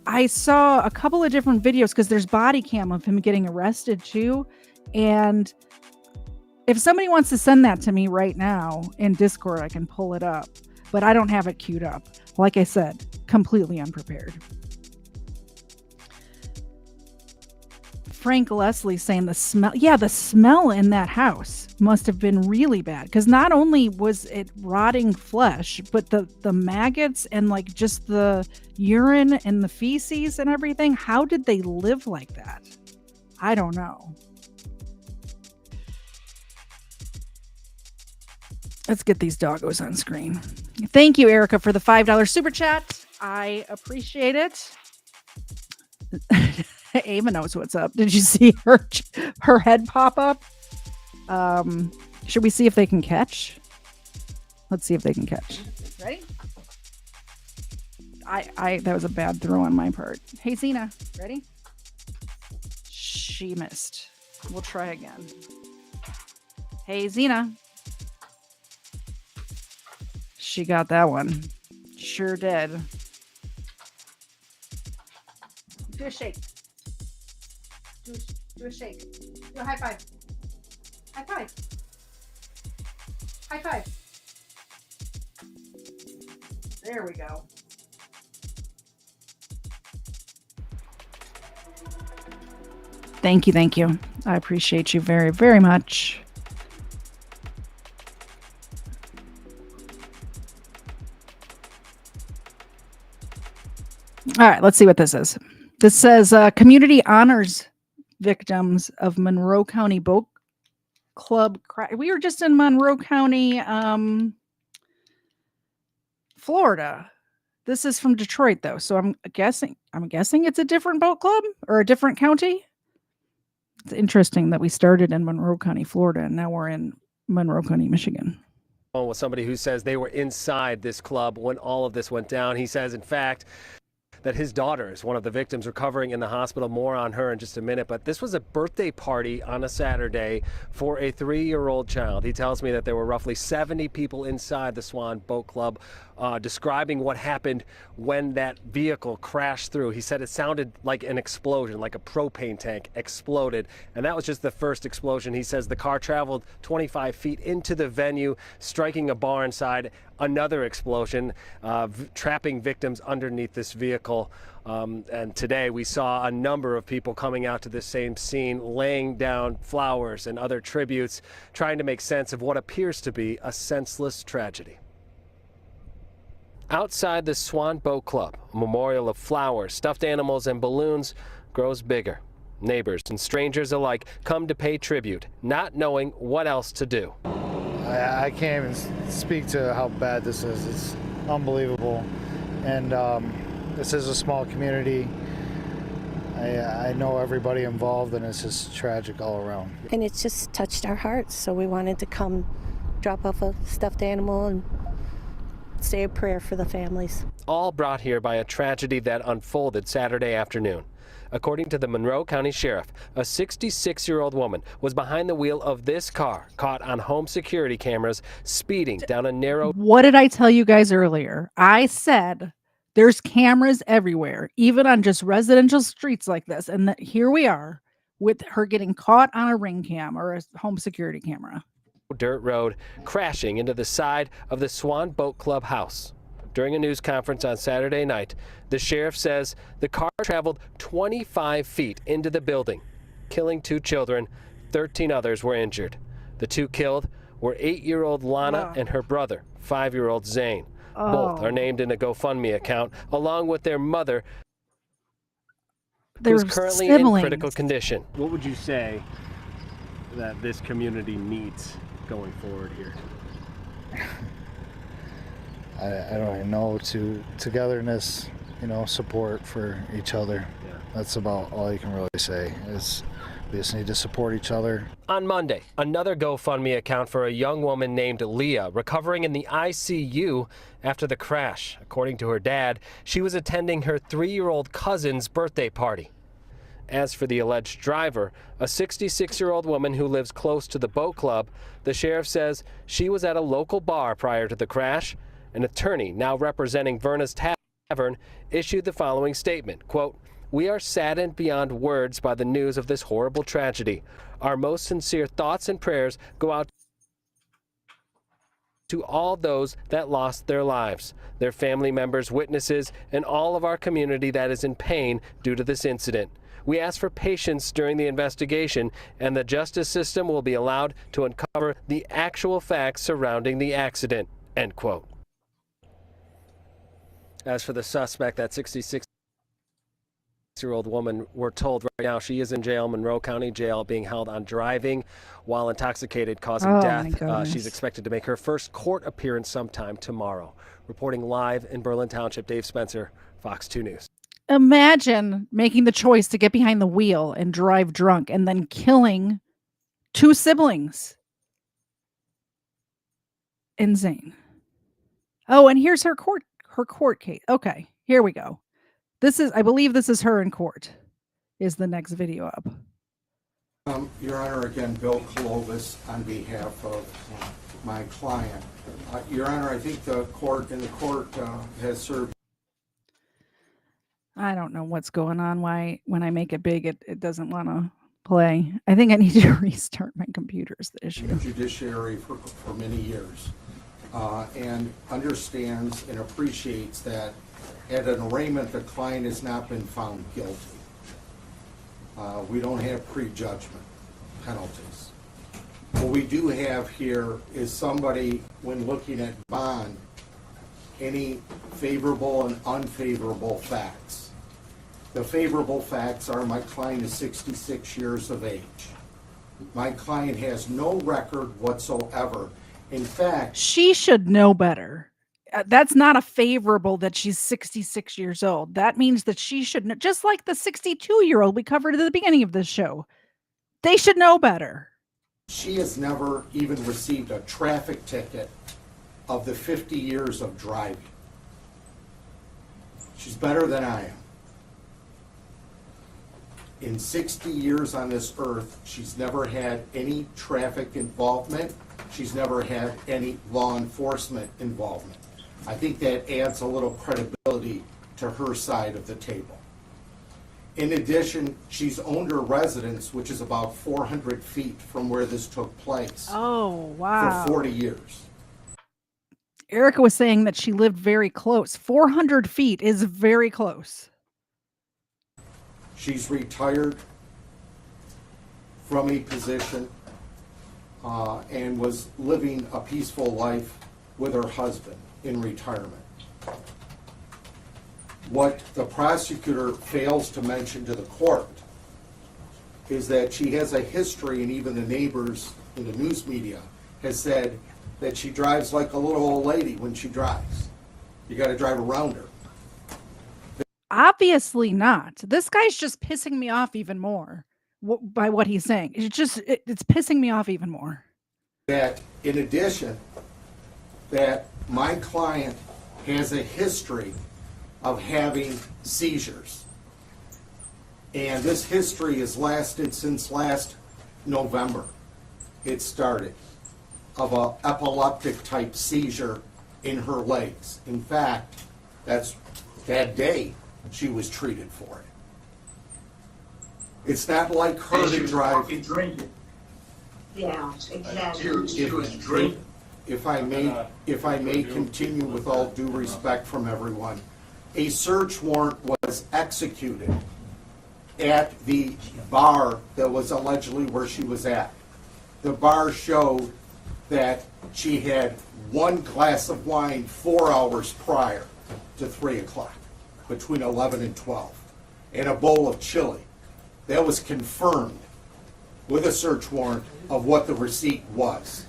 I saw a couple of different videos because there's body cam of him getting arrested too. And if somebody wants to send that to me right now in Discord, I can pull it up, but I don't have it queued up. Like I said, completely unprepared. Frank Leslie saying the smell. Yeah, the smell in that house must have been really bad because not only was it rotting flesh, but the maggots and like just the urine and the feces and everything. How did they live like that? I don't know. Let's get these doggos on screen. Thank you, Erica, for the $5 super chat. I appreciate it. Ava knows what's up. Did you see her head pop up? Should we see if they can catch? Let's see if they can catch. Ready? That was a bad throw on my part. Hey, Zena, ready? She missed. We'll try again. Hey, Zena. She got that one. Sure did. Do a shake. Do a shake. Do a high five. High five. High five. There we go. Thank you, thank you. I appreciate you very, very much. All right, let's see what this is. This says community honors victims of Monroe County Boat Club crash. We were just in Monroe County, Florida. This is from Detroit, though, so I'm guessing it's a different boat club or a different county. It's interesting that we started in Monroe County, Florida, and now we're in Monroe County, Michigan. With somebody who says they were inside this club when all of this went down. He says, in fact, that his daughter is one of the victims recovering in the hospital. More on her in just a minute. But this was a birthday party on a Saturday for a 3-year-old child. He tells me that there were roughly 70 people inside the Swan Boat Club, describing what happened when that vehicle crashed through. He said it sounded like an explosion, like a propane tank exploded. And that was just the first explosion. He says the car traveled 25 feet into the venue, striking a bar inside. Another explosion, trapping victims underneath this vehicle. And today we saw a number of people coming out to the same scene, laying down flowers and other tributes, trying to make sense of what appears to be a senseless tragedy. Outside the Swan Boat Club, a memorial of flowers, stuffed animals, and balloons grows bigger. Neighbors and strangers alike come to pay tribute, not knowing what else to do. I can't even speak to how bad this is. It's unbelievable. And this is a small community. I know everybody involved, and it's just tragic all around. And it's just touched our hearts, so we wanted to come drop off a stuffed animal and say a prayer for the families. All brought here by a tragedy that unfolded Saturday afternoon. According to the Monroe County Sheriff, a 66-year-old woman was behind the wheel of this car, caught on home security cameras, speeding down a narrow... What did I tell you guys earlier? I said there's cameras everywhere, even on just residential streets like this. And that here we are with her getting caught on a ring cam or a home security camera. Dirt road, crashing into the side of the Swan Boat Club house. During a news conference on Saturday night, the sheriff says the car traveled 25 feet into the building, killing 2 children. 13 others were injured. The 2 killed were 8-year-old Lana and her brother, 5-year-old Zane. Both are named in a GoFundMe account, along with their mother, who's currently in critical condition. What would you say that this community needs going forward here? I don't even know, togetherness, support for each other. Yeah. That's about all you can really say, is we just need to support each other. On Monday, another GoFundMe account for a young woman named Leah, recovering in the ICU after the crash. According to her dad, she was attending her 3-year-old cousin's birthday party. As for the alleged driver, a 66-year-old woman who lives close to the boat club, the sheriff says she was at a local bar prior to the crash. An attorney now representing Verna's Tavern issued the following statement, quote, "We are saddened beyond words by the news of this horrible tragedy. Our most sincere thoughts and prayers go out to all those that lost their lives, their family members, witnesses, and all of our community that is in pain due to this incident. We ask for patience during the investigation, and the justice system will be allowed to uncover the actual facts surrounding the accident," end quote. As for the suspect, that 66-year-old woman, we're told right now she is in jail, Monroe County Jail, being held on driving while intoxicated, causing death. She's expected to make her first court appearance sometime tomorrow. Reporting live in Berlin Township, Dave Spencer, Fox 2 News. Imagine making the choice to get behind the wheel and drive drunk and then killing 2 siblings. Insane. Oh, and here's her court case. Okay, here we go. I believe this is her in court. Is the next video up? Your Honor, again, Bill Clovis on behalf of my client. Your Honor, I think the court has served. I don't know what's going on. Why, when I make it big, it doesn't want to play. I think I need to restart my computer is the issue. Judiciary for many years. and understands and appreciates that at an arraignment, the client has not been found guilty. We don't have prejudgment penalties. What we do have here is somebody, when looking at bond, any favorable and unfavorable facts. The favorable facts are my client is 66 years of age. My client has no record whatsoever. In fact, She should know better. That's not a favorable that she's 66 years old. That means that she should know, just like the 62-year-old we covered at the beginning of this show. They should know better. she has never even received a traffic ticket of the 50 years of driving. She's better than I am. In 60 years on this earth, she's never had any traffic involvement. She's never had any law enforcement involvement. I think that adds a little credibility to her side of the table. In addition, she's owned her residence, which is about 400 feet from where this took place. Oh, wow. For 40 years. Erica was saying that she lived very close. 400 feet is very close. She's retired from a position and was living a peaceful life with her husband in retirement. What the prosecutor fails to mention to the court is that she has a history, and even the neighbors in the news media has said that she drives like a little old lady when she drives. You got to drive around her. Obviously not. This guy's just pissing me off even more by what he's saying. It's pissing me off even more. That in addition, that my client has a history of having seizures. And this history has lasted since last November. It started of an epileptic type seizure in her legs. In fact, that's that day she was treated for it. It's not like her to drive. Drinking. Yeah, exactly. If I may continue with all due respect from everyone, a search warrant was executed at the bar that was allegedly where she was at. The bar showed that she had one glass of wine 4 hours prior to 3 o'clock, between 11 and 12, and a bowl of chili. That was confirmed with a search warrant of what the receipt was.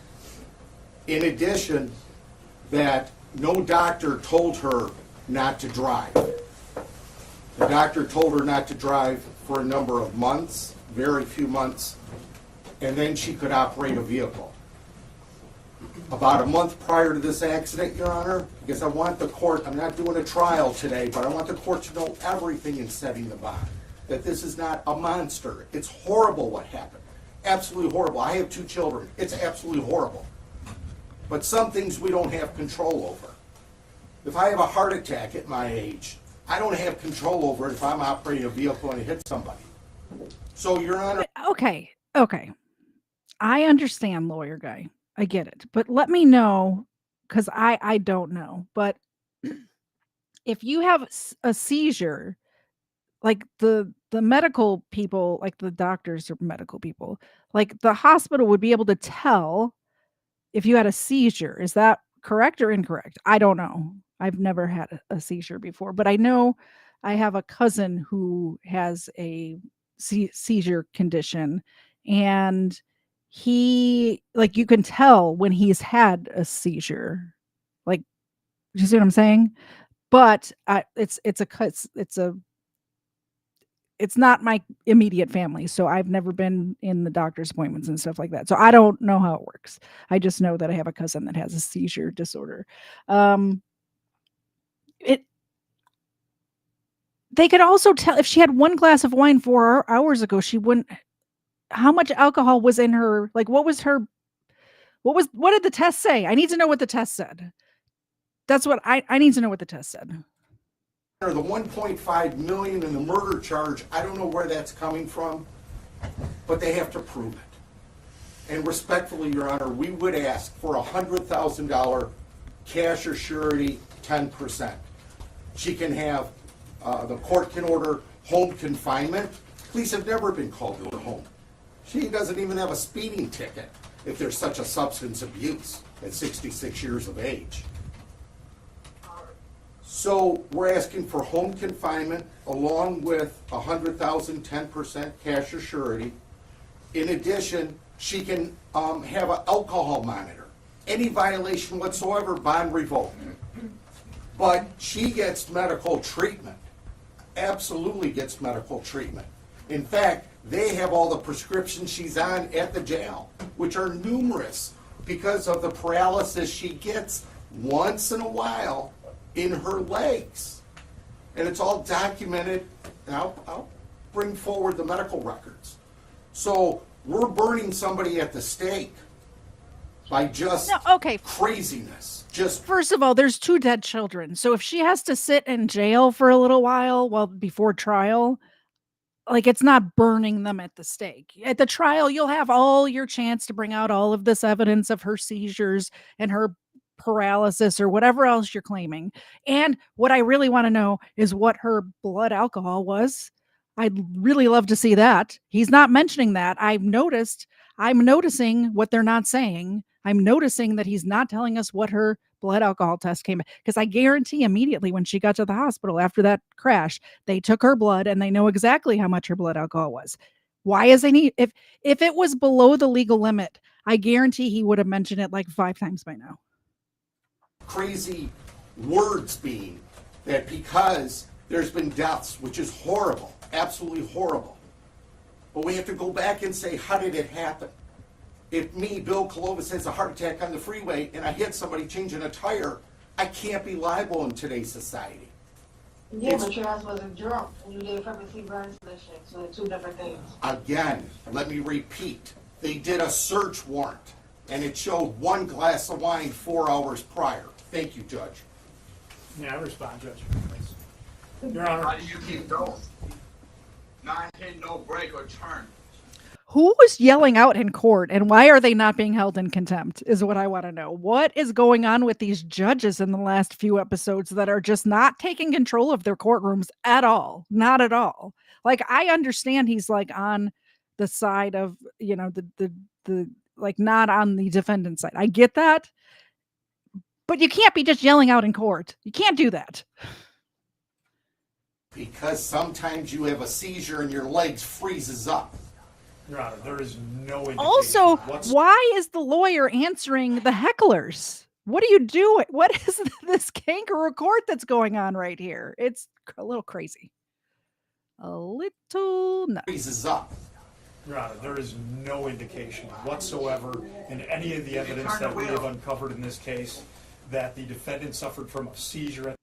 In addition, that no doctor told her not to drive. The doctor told her not to drive for a number of months, very few months, and then she could operate a vehicle. About a month prior to this accident, Your Honor, because I want the court, I'm not doing a trial today, but I want the court to know everything in setting the bond. That this is not a monster. It's horrible what happened. Absolutely horrible. I have 2 children. It's absolutely horrible. But some things we don't have control over. If I have a heart attack at my age, I don't have control over it if I'm operating a vehicle and it hits somebody. So, Your Honor. Okay. I understand, lawyer guy. I get it. But let me know, because I don't know. But if you have a seizure, like the medical people, like the doctors or medical people, like the hospital would be able to tell if you had a seizure. Is that correct or incorrect? I don't know. I've never had a seizure before, but I know I have a cousin who has a seizure condition, and he, like, you can tell when he's had a seizure. Like, you see what I'm saying? But it's not my immediate family, so I've never been in the doctor's appointments and stuff like that. So I don't know how it works. I just know that I have a cousin that has a seizure disorder. They could also tell if she had one glass of wine 4 hours ago, she wouldn't. How much alcohol was in her? Like, what did the test say? I need to know what the test said. That's what I need to know what the test said. The 1.5 million in the murder charge, I don't know where that's coming from, but they have to prove it. And respectfully, Your Honor, we would ask for a $100,000 cash or surety, 10%. She can have, the court can order home confinement. Police have never been called to her home. She doesn't even have a speeding ticket if there's such a substance abuse at 66 years of age. So we're asking for home confinement along with 100,000, 10% cash or surety. In addition, she can have an alcohol monitor. Any violation whatsoever, bond revoked. But she gets medical treatment. Absolutely gets medical treatment. In fact, they have all the prescriptions she's on at the jail, which are numerous because of the paralysis she gets once in a while in her legs. And it's all documented. Now, I'll bring forward the medical records. So we're burning somebody at the stake by just craziness. Just first of all, there's 2 dead children. So if she has to sit in jail for a little while before trial, like, it's not burning them at the stake. At the trial, you'll have all your chance to bring out all of this evidence of her seizures and her paralysis or whatever else you're claiming. And what I really want to know is what her blood alcohol was. I'd really love to see that. He's not mentioning that. I'm noticing what they're not saying. I'm noticing that he's not telling us what her blood alcohol test came, because I guarantee immediately when she got to the hospital after that crash, they took her blood and they know exactly how much her blood alcohol was. Why is if it was below the legal limit, I guarantee he would have mentioned it like 5 times by now. crazy words being that because there's been deaths, which is horrible, absolutely horrible. But we have to go back and say, how did it happen? If me, Bill Clovis, has a heart attack on the freeway and I hit somebody changing a tire, I can't be liable in today's society. Yeah, but your ass wasn't drunk and you gave her a burns mission, so they're 2 different things. Again, let me repeat. They did a search warrant and it showed 1 glass of wine 4 hours prior. Thank you, Judge. May I respond, Judge? Please. Your Honor. How do you keep going? Not hit, no break or turn. Who was yelling out in court, and why are they not being held in contempt is what I want to know. What is going on with these judges in the last few episodes that are just not taking control of their courtrooms at all? Not at all. Like, I understand he's like on the side of, you know, the like not on the defendant's side. I get that. But you can't be just yelling out in court. You can't do that. Because sometimes you have a seizure and your legs freezes up. Your Honor, there is no indication. Also, why is the lawyer answering the hecklers? What are you doing? What is this kangaroo court that's going on right here? It's a little crazy. A little nuts. Freezes up. Your Honor, there is no indication whatsoever in any of the evidence that we have uncovered in this case that the defendant suffered from a seizure.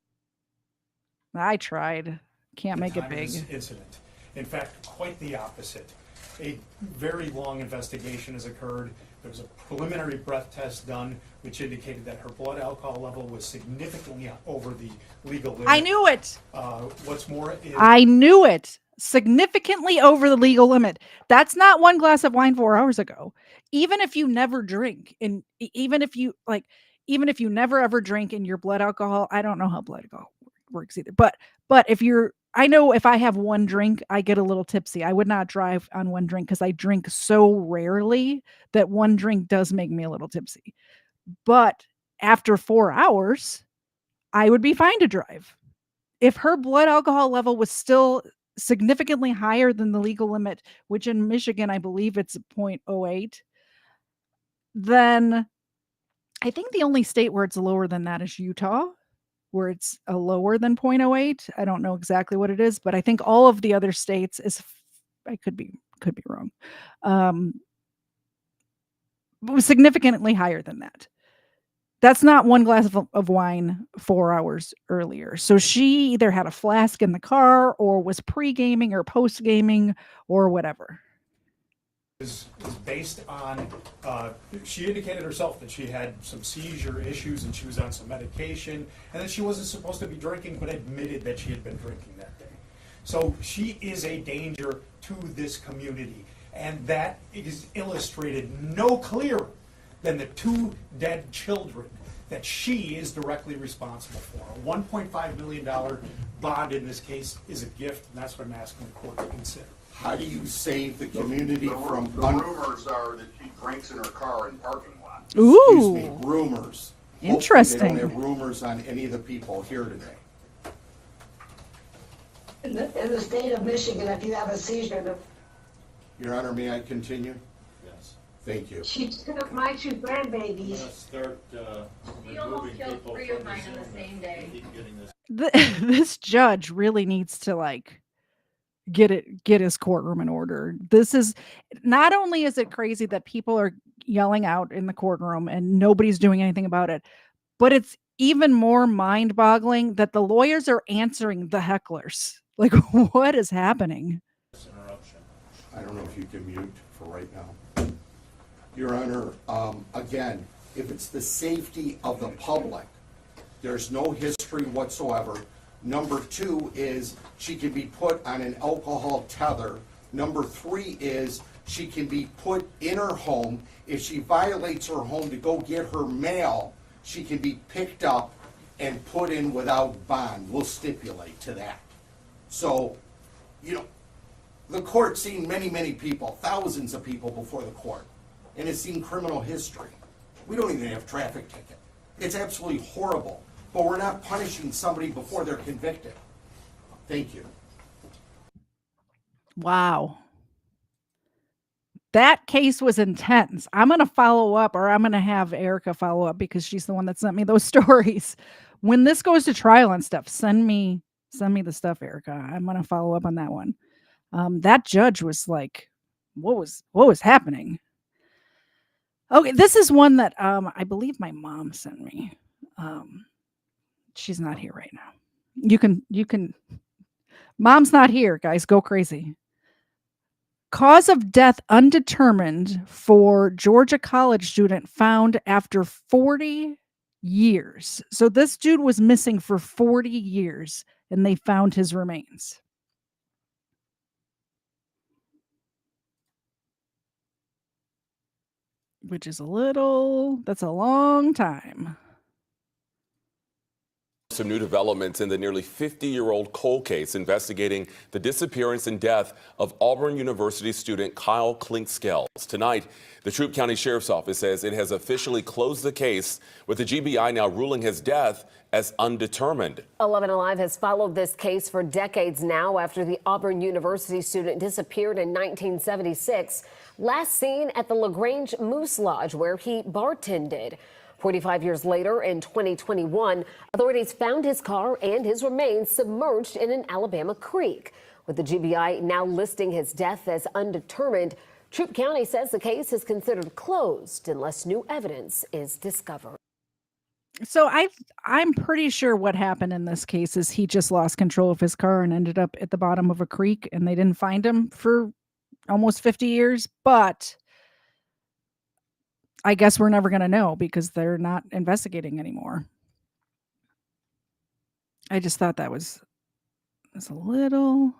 I tried. Can't make it big. Incident. In fact, quite the opposite. A very long investigation has occurred. There was a preliminary breath test done, which indicated that her blood alcohol level was significantly over the legal limit. I knew it. What's more is... I knew it. Significantly over the legal limit. That's not 1 glass of wine 4 hours ago. Even if you never drink, and even if you never ever drink and your blood alcohol, I don't know how blood alcohol works either. But if you're, I know if I have 1 drink, I get a little tipsy. I would not drive on 1 drink because I drink so rarely that 1 drink does make me a little tipsy. But after 4 hours, I would be fine to drive. If her blood alcohol level was still significantly higher than the legal limit, which in Michigan, I believe it's 0.08, then I think the only state where it's lower than that is Utah, where it's a lower than 0.08. I don't know exactly what it is, but I think all of the other states is, I could be wrong, was significantly higher than that. That's not 1 glass of wine 4 hours earlier. So she either had a flask in the car or was pre-gaming or post-gaming or whatever. Is based on, she indicated herself that she had some seizure issues and she was on some medication and that she wasn't supposed to be drinking, but admitted that she had been drinking that day. So she is a danger to this community, and that is illustrated no clearer than the 2 dead children that she is directly responsible for. A $1.5 million bond in this case is a gift, and that's what I'm asking the court to consider. How do you save the community from... The rumors are that she drinks in her car in parking lots. Excuse me, rumors. Interesting. Hopefully they don't have rumors on any of the people here today. In the state of Michigan, if you have a seizure, Your Honor, may I continue? Yes. Thank you. she took my two grandbabies. Start You almost killed 3 of mine on the same day. This judge really needs to like get his courtroom in order. This is not only is it crazy that people are yelling out in the courtroom and nobody's doing anything about it, but it's even more mind-boggling that the lawyers are answering the hecklers. Like, what is happening? I don't know if you can mute for right now. Your Honor, again, if it's the safety of the public, there's no history whatsoever. Number 2 is she can be put on an alcohol tether. Number 3 is she can be put in her home. If she violates her home to go get her mail, she can be picked up and put in without bond. We'll stipulate to that. So, you know, the court's seen many, many people, thousands of people before the court, and it's seen criminal history. We don't even have traffic ticket. It's absolutely horrible, but we're not punishing somebody before they're convicted. Thank you. Wow. That case was intense. I'm going to follow up, or I'm going to have Erica follow up because she's the one that sent me those stories. When this goes to trial and stuff, send me the stuff, Erica. I'm going to follow up on that one. That judge was like, what was happening? Okay, this is one that I believe my mom sent me. She's not here right now. You can Mom's not here, guys. Go crazy. Cause of death undetermined for Georgia college student found after 40 years. So this dude was missing for 40 years and they found his remains. Which is that's a long time. Some new developments in the nearly 50-year-old cold case investigating the disappearance and death of Auburn University student Kyle Clinkscales. Tonight, the Troup County Sheriff's Office says it has officially closed the case, with the GBI now ruling his death as undetermined. 11 Alive has followed this case for decades now after the Auburn University student disappeared in 1976, last seen at the LaGrange Moose Lodge where he bartended. 45 years later, in 2021, authorities found his car and his remains submerged in an Alabama creek. With the GBI now listing his death as undetermined, Troup County says the case is considered closed unless new evidence is discovered. So I'm pretty sure what happened in this case is he just lost control of his car and ended up at the bottom of a creek, and they didn't find him for almost 50 years. But I guess we're never going to know because they're not investigating anymore. I just thought that was a little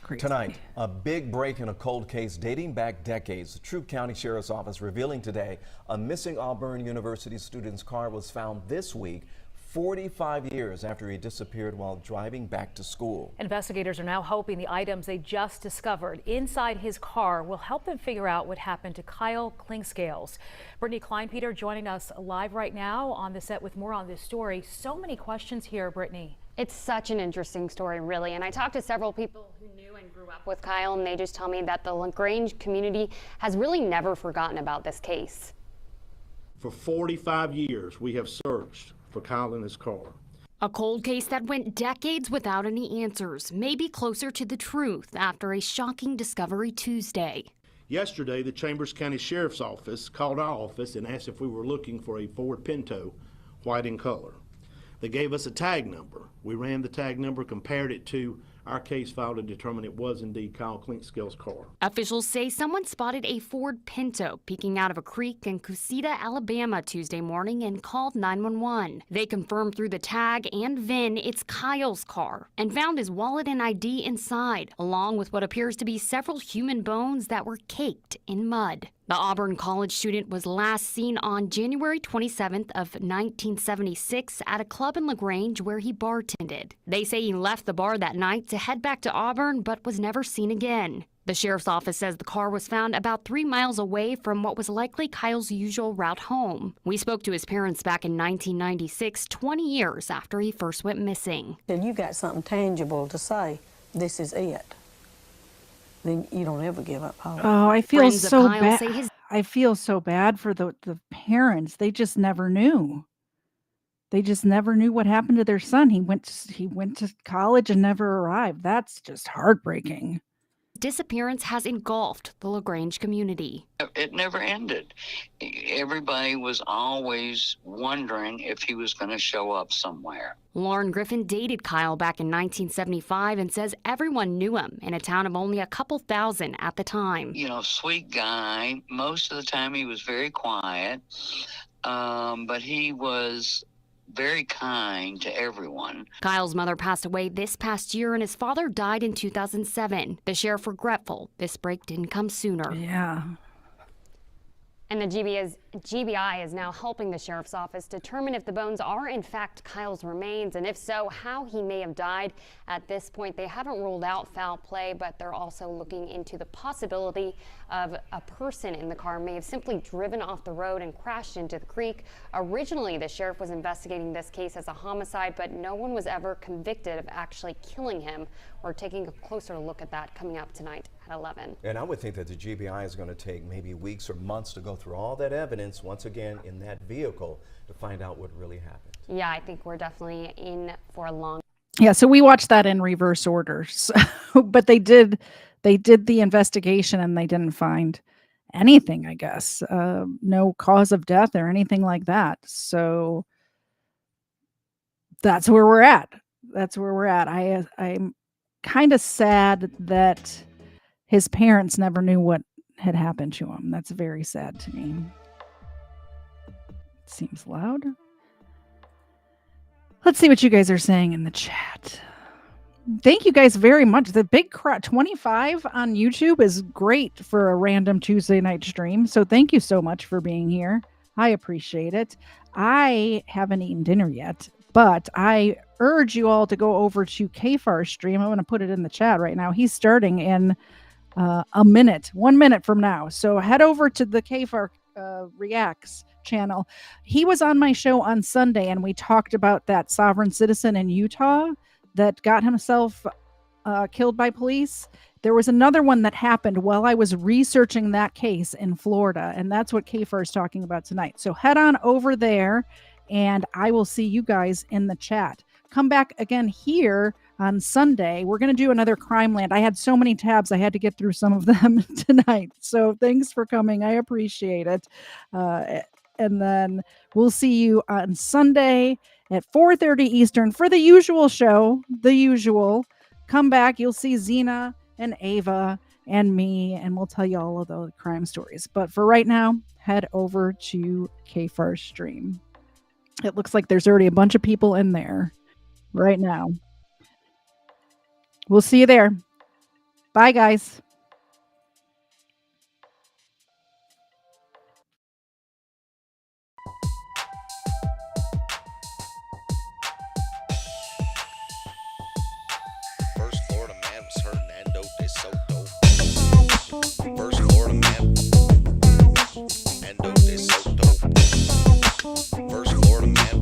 crazy. Tonight, a big break in a cold case dating back decades. The Troup County Sheriff's Office revealing today a missing Auburn University student's car was found this week, 45 years after he disappeared while driving back to school. Investigators are now hoping the items they just discovered inside his car will help them figure out what happened to Kyle Clinkscales. Brittany Kleinpeter joining us live right now on the set with more on this story. So many questions here, Brittany. It's such an interesting story, really. And I talked to several people who knew and grew up with Kyle, and they just tell me that the LaGrange community has really never forgotten about this case. For 45 years, we have searched for Kyle in his car. A cold case that went decades without any answers, maybe closer to the truth after a shocking discovery Tuesday. Yesterday, the Chambers County Sheriff's Office called our office and asked if we were looking for a Ford Pinto, white in color. They gave us a tag number. We ran the tag number, compared it to our case file to determine it was indeed Kyle Clinkscales' car. Officials say someone spotted a Ford Pinto peeking out of a creek in Cusita, Alabama Tuesday morning and called 911. They confirmed through the tag and VIN it's Kyle's car and found his wallet and ID inside, along with what appears to be several human bones that were caked in mud. The Auburn College student was last seen on January 27th of 1976 at a club in LaGrange where he bartended. They say he left the bar that night to head back to Auburn but was never seen again. The sheriff's office says the car was found about 3 miles away from what was likely Kyle's usual route home. We spoke to his parents back in 1996, 20 years after he first went missing. And you got something tangible to say, this is it. Then you don't ever give up hope. Oh, I feel Friends of so Kyle bad. say his I feel so bad for the parents. They just never knew. They just never knew what happened to their son. He went to college and never arrived. That's just heartbreaking. disappearance has engulfed the LaGrange community. It never ended. Everybody was always wondering if he was going to show up somewhere. Lauren Griffin dated Kyle back in 1975 and says everyone knew him in a town of only a couple thousand at the time. You know, sweet guy. Most of the time he was very quiet, but he was very kind to everyone. Kyle's mother passed away this past year and his father died in 2007. The sheriff regretful this break didn't come sooner. Yeah. And the GBI is now helping the sheriff's office determine if the bones are in fact Kyle's remains, and if so, how he may have died. At this point, they haven't ruled out foul play, but they're also looking into the possibility of a person in the car may have simply driven off the road and crashed into the creek. Originally, the sheriff was investigating this case as a homicide, but no one was ever convicted of actually killing him. We're taking a closer look at that coming up tonight at 11. And I would think that the GBI is going to take maybe weeks or months to go through all that evidence once again in that vehicle to find out what really happened. Yeah, I think we're definitely in for a long. Yeah, so we watched that in reverse order. So, but they did the investigation and they didn't find anything, I guess. No cause of death or anything like that. So that's where we're at. That's where we're at. I'm kind of sad that his parents never knew what had happened to him. That's very sad to me. Seems loud. Let's see what you guys are saying in the chat. Thank you guys very much. The big crowd, 25 on YouTube, is great for a random Tuesday night stream. So thank you so much for being here. I appreciate it. I haven't eaten dinner yet, but I urge you all to go over to Kfar's stream. I'm going to put it in the chat right now. He's starting in 1 minute from now. So head over to the Kfar Reacts channel. He was on my show on Sunday and we talked about that sovereign citizen in Utah that got himself killed by police. There was another one that happened while I was researching that case in Florida, and that's what Kfar is talking about tonight. So head on over there and I will see you guys in the chat. Come back again here on Sunday. We're going to do another Crimeland. I had so many tabs. I had to get through some of them tonight. So thanks for coming. I appreciate it. And then we'll see you on Sunday at 4:30 Eastern for the usual show. The usual. Come back. You'll see Zena and Ava and me, and we'll tell you all of the crime stories. But for right now, head over to Kfar's stream. It looks like there's already a bunch of people in there right now. We'll see you there. Bye, guys. First Florida man was Hernando de Soto. First Florida man, Hernando de Soto. First Florida man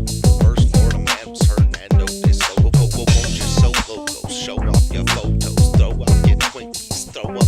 was Hernando de Soto. Won't you so loco? Show off your photos, throw out your Twinkies, throw up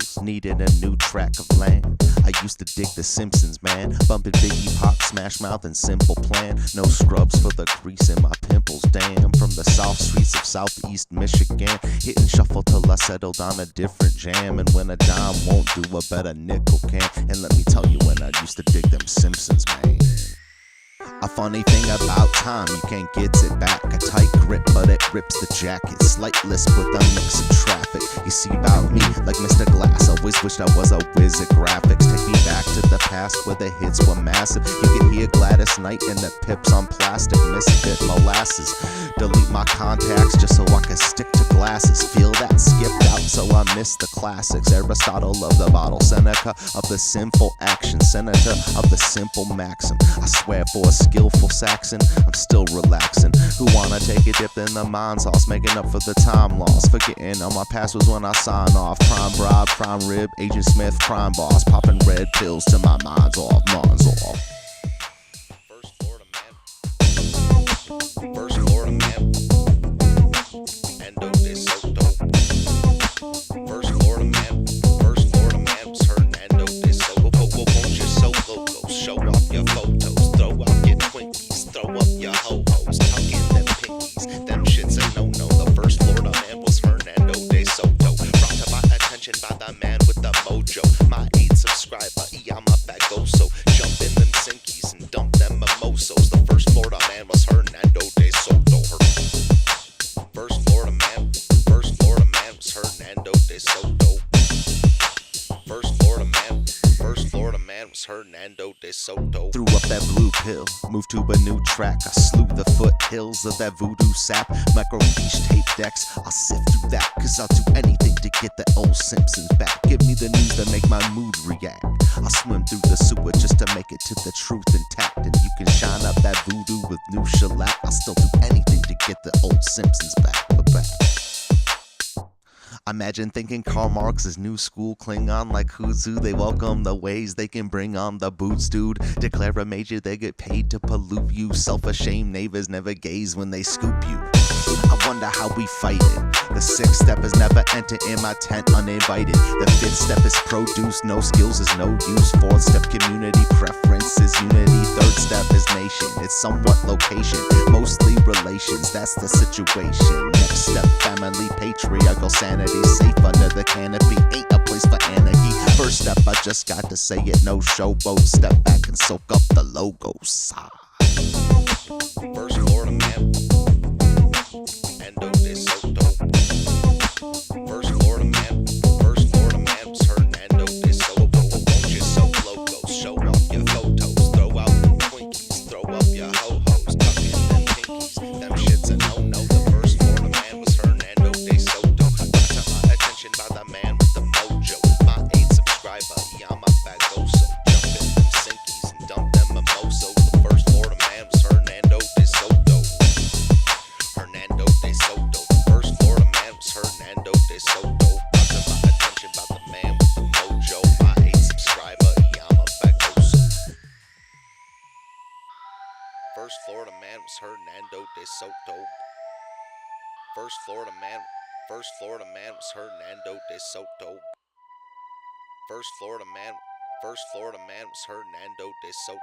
hills, needed a new tract of land. I used to dig the Simpsons, man, bumping Biggie, Pac, Smash Mouth, and Simple Plan. No scrubs for the crease in my pimples, damn. From the south streets of southeast Michigan, hitting shuffle till I settled on a different jam. And when a dime won't do, a better nickel can. And let me tell you, when I used to dig them Simpsons, man. A funny thing about time, you can't get it back. A tight grip, but it rips the jacket. Slight lisp with a mix of traffic. You see about me, like Mr. Glass, always wished I was a whiz at graphics. Take me back to the past where the hits were massive. You could hear Gladys Knight and the Pips on plastic. Misfit molasses. Delete my contacts just so I can stick to glasses. Feel that skipped out, so I miss the classics. Aristotle of the bottle, Seneca of the sinful action, senator of the simple maxim. I swear for a skillful Saxon, I'm still relaxing. Who wanna take a dip in the mind sauce, making up for the time lost, forgetting all my past was when I sign off. Prime bribe, prime rib, Agent Smith, crime boss, popping red pills till my mind's off, mind's off. First Florida man. Endo de Soto. First Florida man. First Florida man was Hernando de Soto. Won't you so loco? Show off your photos. Throw out your Twinkies. Throw up your ho-hos. Tuck in them pinkies. Them shits a no-no. The first Florida man was Hernando de Soto. Brought to my attention by the man with the mojo. My 8 subscriber, I'm a fagoso. Jump in them sinkies and dump them mimosos. The first Florida man was Hernando de Soto. First Florida man was Hernando de Soto. First Florida man was Hernando de Soto. Threw up that blue pill, moved to a new track. I slew the foothills of that voodoo sap. Microfiche tape decks, I'll sift through that, cause I'll do anything to get the old Simpsons back. Give me the news that make my mood react. I'll swim through the sewer just to make it to the truth intact. And you can shine up that voodoo with new shellac. I'll still do anything to get the old Simpsons back. Imagine thinking Karl Marx is new school Klingon like Huzu. They welcome the ways they can bring on the boots, dude. Declare a major, they get paid to pollute you. Self-ashamed neighbors never gaze when they scoop you. I wonder how we fight it. The 6th step is never enter in my tent uninvited. The 5th step is produce, no skills is no use. 4th step community preference is unity. 3rd step is nation, it's somewhat location, mostly relations, that's the situation. Next step family, patriarchal sanity. Safe under the canopy, ain't a place for anarchy. 1st step I just got to say it, no showboat. Step back and soak up the logos. First Florida man. Endo de Soto. First Florida man was Hernando de Soto. Won't you so loco? Show off your photos. Throw out them Twinkies. Throw up your ho-hos. Tuck in them pinkies. Them shits a no-no. The first Florida man was Hernando de Soto. Brought to my attention by the man with the mojo. My 8 subscriber, I'm a fagoso. Jump in them sinkies and dump them mimosos. The first Florida man was Hernando de Soto. Hernando de Soto. The first Florida man was Hernando de Soto. Brought to my attention by the man with the mojo. My 8 subscriber, I'm a fagoso. First Florida man was Hernando de Soto. First Florida man was Hernando de Soto. First Florida man was Hernando de Soto.